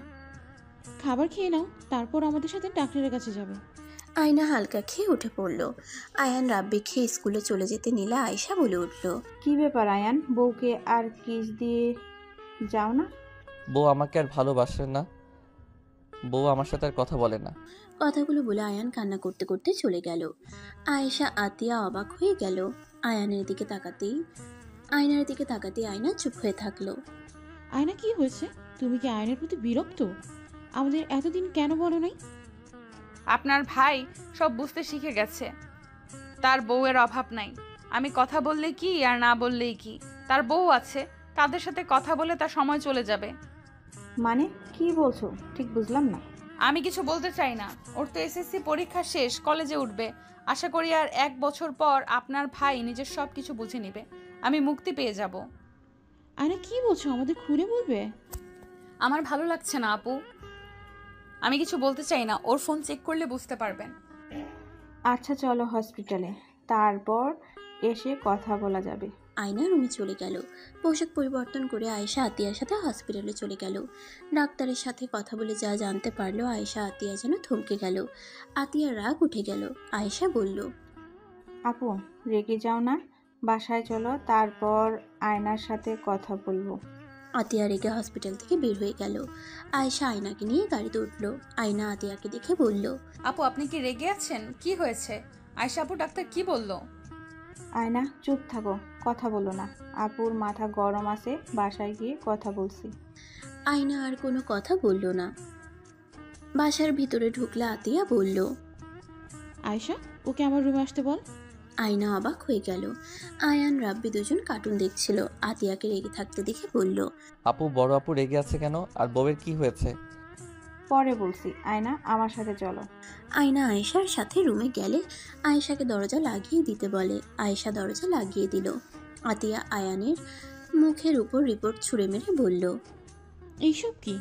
খাবার খেয়ে নাও, তারপর আমাদের সাথে ডাক্তারের কাছে যাবে। আয়না হালকা খেয়ে উঠে পড়ল। আয়ান রাব্বি খেয়ে স্কুলে চলে যেতে নিলে আয়েশা বলে উঠল। কি ব্যাপার আয়ান, বউকে আর কিস দিয়ে যাও না? বউ আমাকে আর ভালোবাসে না। বউ আমার সাথে আর কথা বলে না। কথাগুলো বলে আয়ান কান্না করতে করতে চলে গেল। আয়েশা আতিয়া অবাক হয়ে গেল। আয়নার দিকে তাকাতেই আয়না চুপ হয়ে থাকলো। আয়না কি হয়েছে? তুমি কি আয়নের প্রতি বিরক্ত? আমাদের এতদিন কেন বলো নাই? আপনার ভাই সব বুঝতে শিখে গেছে। তার বউয়ের অভাব নাই। আমি কথা বললে কি আর না বললেই কি, তার বউ আছে, তাদের সাথে কথা বলে তার সময় চলে যাবে। মানে কি বলছো ঠিক বুঝলাম না। আমি কিছু বলতে চাই না। ওর তো এসএসসি পরীক্ষা শেষ, কলেজে উঠবে। আশা করি আর 1 বছর পর আপনার ভাই নিজের সব কিছু বুঝে নিবে, আমি মুক্তি পেয়ে যাব। আয়না কি বলছো, আমাদের খুলে বলবে? আমার ভালো লাগছে না আপু, আমি কিছু বলতে চাই না। ওর ফোন চেক করলে বুঝতে পারবেন। আচ্ছা চলো হসপিটালে, তারপর এসে কথা বলা যাবে। আয়না রুমে চলে গেল। পোশাক পরিবর্তন করে আয়েশা আতিয়ার সাথে হসপিটালে চলে গেল। ডাক্তারের সাথে কথা বলে যা জানতে পারলো, আয়েশা আতিয়া যেন থমকে গেল। আতিয়ার রাগ উঠে গেল। আয়েশা বলল। আপু রেগে যাও না, বাসায় চলো, তারপর আয়নার সাথে কথা বলবো। আতিয়া রেগে হসপিটাল থেকে বের হয়ে গেল। আয়েশা আয়নাকে নিয়ে গাড়িতে উঠল। আয়না আতিয়াকে দেখে বলল। আপু আপনি কি রেগে আছেন? কি হয়েছে? আয়েশা আপু ডাক্তার কি বললো? আয়না চুপ থাকো, কথা বলো না। আপুর মাথা গরম আছে, বাসায় গিয়ে কথা বলছি। আয়না আর কোনো কথা বলল না। বাসার ভিতরে ঢুকলে আতিয়া বলল। আয়েশা ওকে আমার রুমে আসতে বল। আয়না অবাক হয়ে গেল। আয়ান রাব্বি দুজন কার্টুন দেখছিল। আতিয়াকে রেগে থাকতে দেখে বলল। আপু, বড় আপু রেগে আছে কেন? আর বউয়ের কি হয়েছে? পরে বলছি, আয়না আমার সাথে চলো। আয়না আয়েশার সাথে রুমে গেলে আয়েশাকে দরজা লাগিয়ে দিতে বলে। আয়েশা দরজা লাগিয়ে দিল। আতিয়া আয়ানের মুখের উপর রিপোর্ট ছুঁড়ে মেরে বলল। এইসব কি?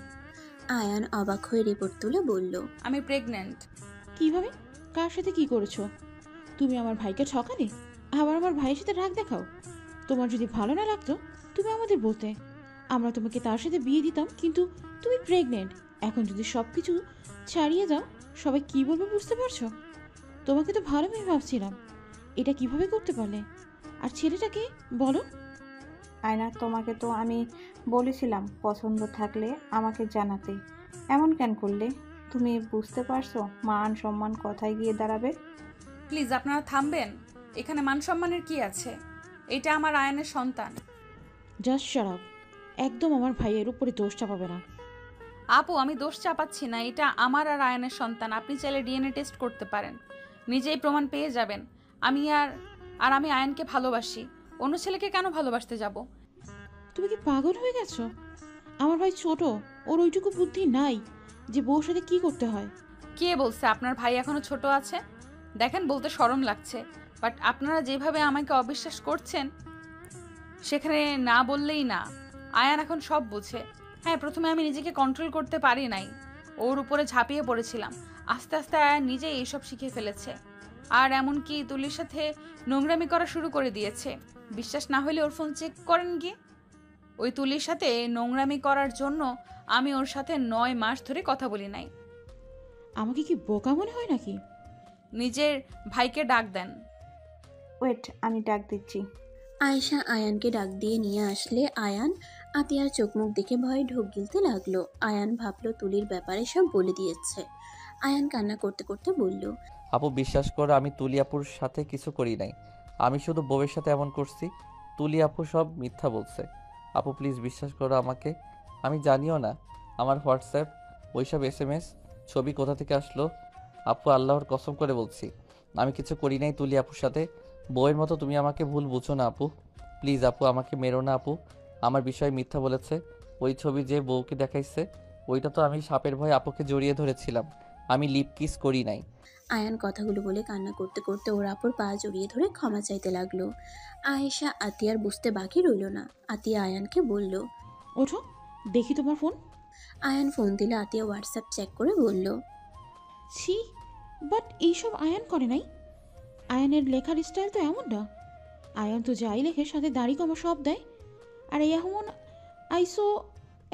আয়ান অবাক হয়ে রিপোর্ট তুলে বলল। আমি প্রেগন্যান্ট। কিভাবে? কার সাথে কি করেছো? তুমি আমার ভাইকে ঠকালে, আবার আমার ভাইয়ের সাথে রাগ দেখাও। তোমার যদি ভালো না লাগতো তুমি আমাদের বলতে, আমরা তোমাকে তার সাথে বিয়ে দিতাম। কিন্তু তুমি প্রেগনেন্ট, এখন যদি সব কিছু ছাড়িয়ে যাও, সবাই কি বলবে বুঝতে পারছো? তোমাকে তো ভালো মেয়ে ভাবছিলাম, এটা কিভাবে করতে পারলে? আর ছেলেটাকে বলো। আয়না তোমাকে তো আমি বলেছিলাম পছন্দ থাকলে আমাকে জানাতে, এমন কেন করলে? তুমি বুঝতে পারছো মান সম্মান কোথায় গিয়ে দাঁড়াবে? প্লিজ আপনারা থামবেন। এখানে মান সম্মানের কি আছে? এটা আমার আয়নের সন্তান। Just shut up. একদম আমার ভাইয়ের উপরে দোষ চাপাবে না। আপু আমি দোষ চাপাচ্ছি না, এটা আমার আর আয়নের সন্তান। আপনি চাইলে ডিএনএ টেস্ট করতে পারেন, নিজেই প্রমাণ পেয়ে যাবেন। আমি আমি আয়নকে ভালোবাসি। অন্য ছেলেকে কেন ভালোবাসতে যাব? তুমি কি পাগল হয়ে গেছো? আমার ভাই ছোট, ওর ওইটুকু বুদ্ধি নাই যে বউর সাথে কি করতে হয়। কে বলছে আপনার ভাই এখনো ছোট আছে? দেখেন, বলতে শরম লাগছে, বাট আপনারা যেভাবে আমাকে অবিশ্বাস করছেন, সেখানে না বললেই না। আয়ান এখন সব বুঝে। হ্যাঁ, প্রথমে আমি নিজেকে কন্ট্রোল করতে পারি নাই, ওর উপরে ঝাঁপিয়ে পড়েছিলাম। আস্তে আস্তে আয়ান নিজেই এইসব শিখে ফেলেছে, আর এমনকি তুলির সাথে নোংরামি করা শুরু করে দিয়েছে। বিশ্বাস না হলে ওর ফোন চেক করেন গিয়ে। ওই তুলির সাথে নোংরামি করার জন্য আমি ওর সাথে 9 মাস ধরে কথা বলি নাই। আমাকে কি বোকা মনে হয় নাকি? নিজের ভাইকে ডাক দেন। ওয়েট, আমি ডাক দিচ্ছি। আয়েশা আয়ানকে ডাক দিয়ে নিয়ে আসলে আয়ান আতিয়ার চোখ মুখ দেখে ভয়ে ঢোক গিলতে লাগলো। আয়ান ভাবলো তুলির ব্যাপারে সব বলে দিয়েছে। আয়ান কান্না করতে করতে বলল, আপু বিশ্বাস করো, আমি তুলি আপুর সাথে কিছু করি নাই। আমি শুধু বউয়ের সাথে এমন করছি। তুলি আপু সব মিথ্যা বলছে। আপু প্লিজ বিশ্বাস করো আমাকে। আমি জানিও না আমার হোয়াটসঅ্যাপ, ওইসব SMS, ছবি কোথা থেকে আসলো। আপু আল্লাহর কসম করে বলছি আমি কিছু করি নাই তুলি আপুর সাথে। বউয়ের মতো তুমি আমাকে ভুল বুঝো না আপু। প্লিজ আপু আমাকে মেরো না আপু। আমার বিষয়ে মিথ্যা বলেছে। ওই ছবি যে বউকে দেখাইছে, ওইটা তো আমি সাপের ভয়ে আপুকে জড়িয়ে ধরেছিলাম। আমি লিপ কিস করি নাই। আয়ান কথাগুলো বলে কান্না করতে করতে ওর আপুর পা জড়িয়ে ধরে ক্ষমা চাইতে লাগলো। আয়েশা আতিয়ার বুঝতে বাকি রইল না। আতিয়া আয়ানকে বলল, ওঠো, দেখি তোমার ফোন। আয়ান ফোন দিলে আতিয়া হোয়াটসঅ্যাপ চেক করে বলল, ছি, বাট এইসব আয়ান করে নাই। আয়ানের লেখার স্টাইল তো এমন না। আয়ান তো যাই লেখে সাথে দাড়ি কমা সব দেয়। আর এমন আইসো,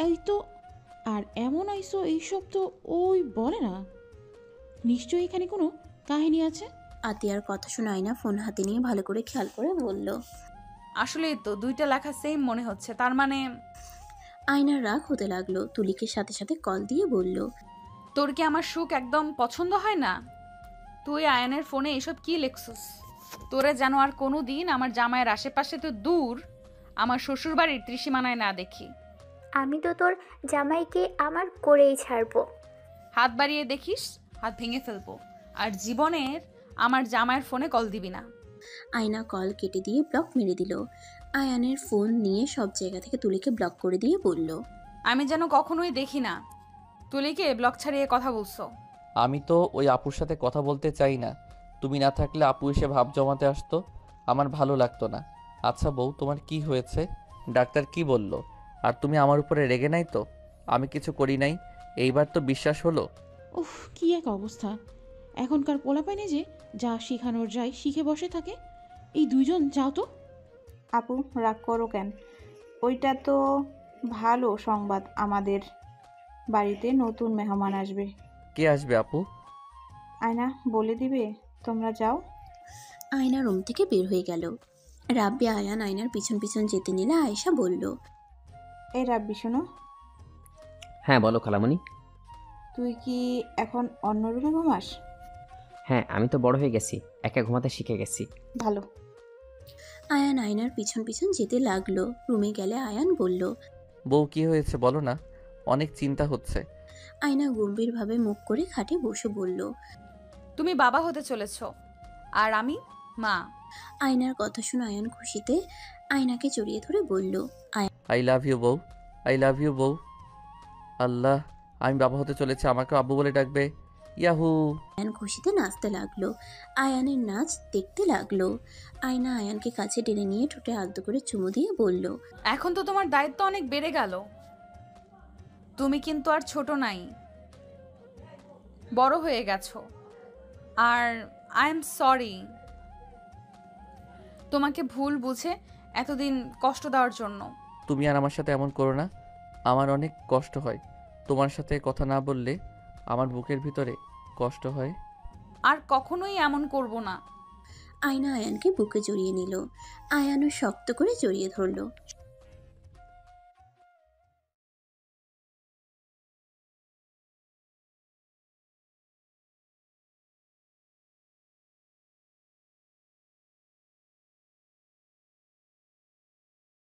এই তো, আর এমন আইসো এইসব তো ওই বলে না। নিশ্চয়ই এখানে কোনো কাহিনী আছে। আতিয়ার কথা শুনে আয়না ফোন হাতে নিয়ে ভালো করে খেয়াল করে বলল, আসলেই তো দুইটা লেখা সেম মনে হচ্ছে, তার মানে। আয়নার রাগ হতে লাগলো। তুলিকে সাথে সাথে কল দিয়ে বলল, তোর কি আমার সুখ একদম পছন্দ হয় না? তুই আয়ানের ফোনে এসব কি লেখছস? তোরে যেন আর কোনো দিন আমার জামাইয়ের আশেপাশে তো দূর আমার শ্বশুর বাড়ির ত্রিসীমানায় না দেখি। আমি তো তোর জামাইকে আমার করেই ছাড়বো। হাত বাড়িয়ে দেখিস, হাত ভেঙে ফেলবো। আর জীবনের আমার জামাইয়ের ফোনে কল দিবি না। আয়না কল কেটে দিয়ে ব্লক মেরে দিল। আয়ানের ফোন নিয়ে সব জায়গা থেকে তুলিকে ব্লক করে দিয়ে বলল, আমি যেন কখনোই দেখি না তুলিকে ব্লক ছাড়িয়ে কথা বলছো। আমি তো ওই আপুর সাথে কথা বলতে চাই না। তুমি না থাকলে আপু এসে ভাব জমাতে আসতো, আমার ভালো লাগতো না। আচ্ছা বউ, তোমার কি হয়েছে? ডাক্তার কি বলল? আর তুমি আমার উপরে রেগে নাই তো? আমি কিছু করি নাই, এইবার তো বিশ্বাস হলো? উফ, কি এক অবস্থা। এখনকার পোলাপাইনে যে যা শিখানোর যায় শিখে বসে থাকে। এই দুইজন যাও তো। আপু রাগ করো কেন? ওইটা তো ভালো সংবাদ, আমাদের বাড়িতে নতুন মেহমান আসবে। কে আসবে আপু? আয়না বলে দিবে, তোমরা যাও। আয়না রুম থেকে বের হয়ে গেল। রাব্বি আয়ান আয়নার পিছন পিছন যেতে নিলে আয়েশা বলল, এই রাব্বি শোনো, হ্যাঁ বলো খালামণি। তুই কি এখন অন্য রুমে ঘুমাস? হ্যাঁ, আমি তো বড় হয়ে গেছি, একা ঘুমাতে শিখে গেছি। ভালো। আয়ান আয়নার পিছন পিছন যেতে লাগলো। রুমে গেলে আয়ান বলল, বউ কি হয়েছে বলো না, অনেক চিন্তা হচ্ছে। আয়না গম্ভীরভাবে মুখ করে খাটে বসে বলল, তুমি বাবা হতে চলেছ, আর আমি মা। আয়নার কথা শুনে আয়ান খুশিতে আয়নাকে জড়িয়ে ধরে বলল, আই লাভ ইউ বউ, আই লাভ ইউ বউ। আল্লাহ, আমি বাবা হতে চলেছি, আমাকে আব্বু বলে ডাকবে। ইয়াহু। আয়ান খুশিতে নাচতে লাগলো। আয়ানের নাচ দেখতে লাগলো। আয়না আয়ানকে কাছে টেনে নিয়ে ঠোঁটে আলতো করে চুমু দিয়ে বলল, এখন তো তোমার দায়িত্ব অনেক বেড়ে গেল। তুমি কিন্তু আর ছোট নাই, বড় হয়ে গেছো। আর আই এম সরি তোমাকে ভুল বুঝে এতদিন কষ্ট দেওয়ার জন্য। তুমি আর আমার সাথে এমন করো না, আমার অনেক কষ্ট হয়। তোমার সাথে কথা না বললে আমার বুকের ভিতরে কষ্ট হয়। আর কখনোই এমন করব না। আয়না আয়ানকে বুকে জড়িয়ে নিল। আয়ানও শক্ত করে জড়িয়ে ধরল।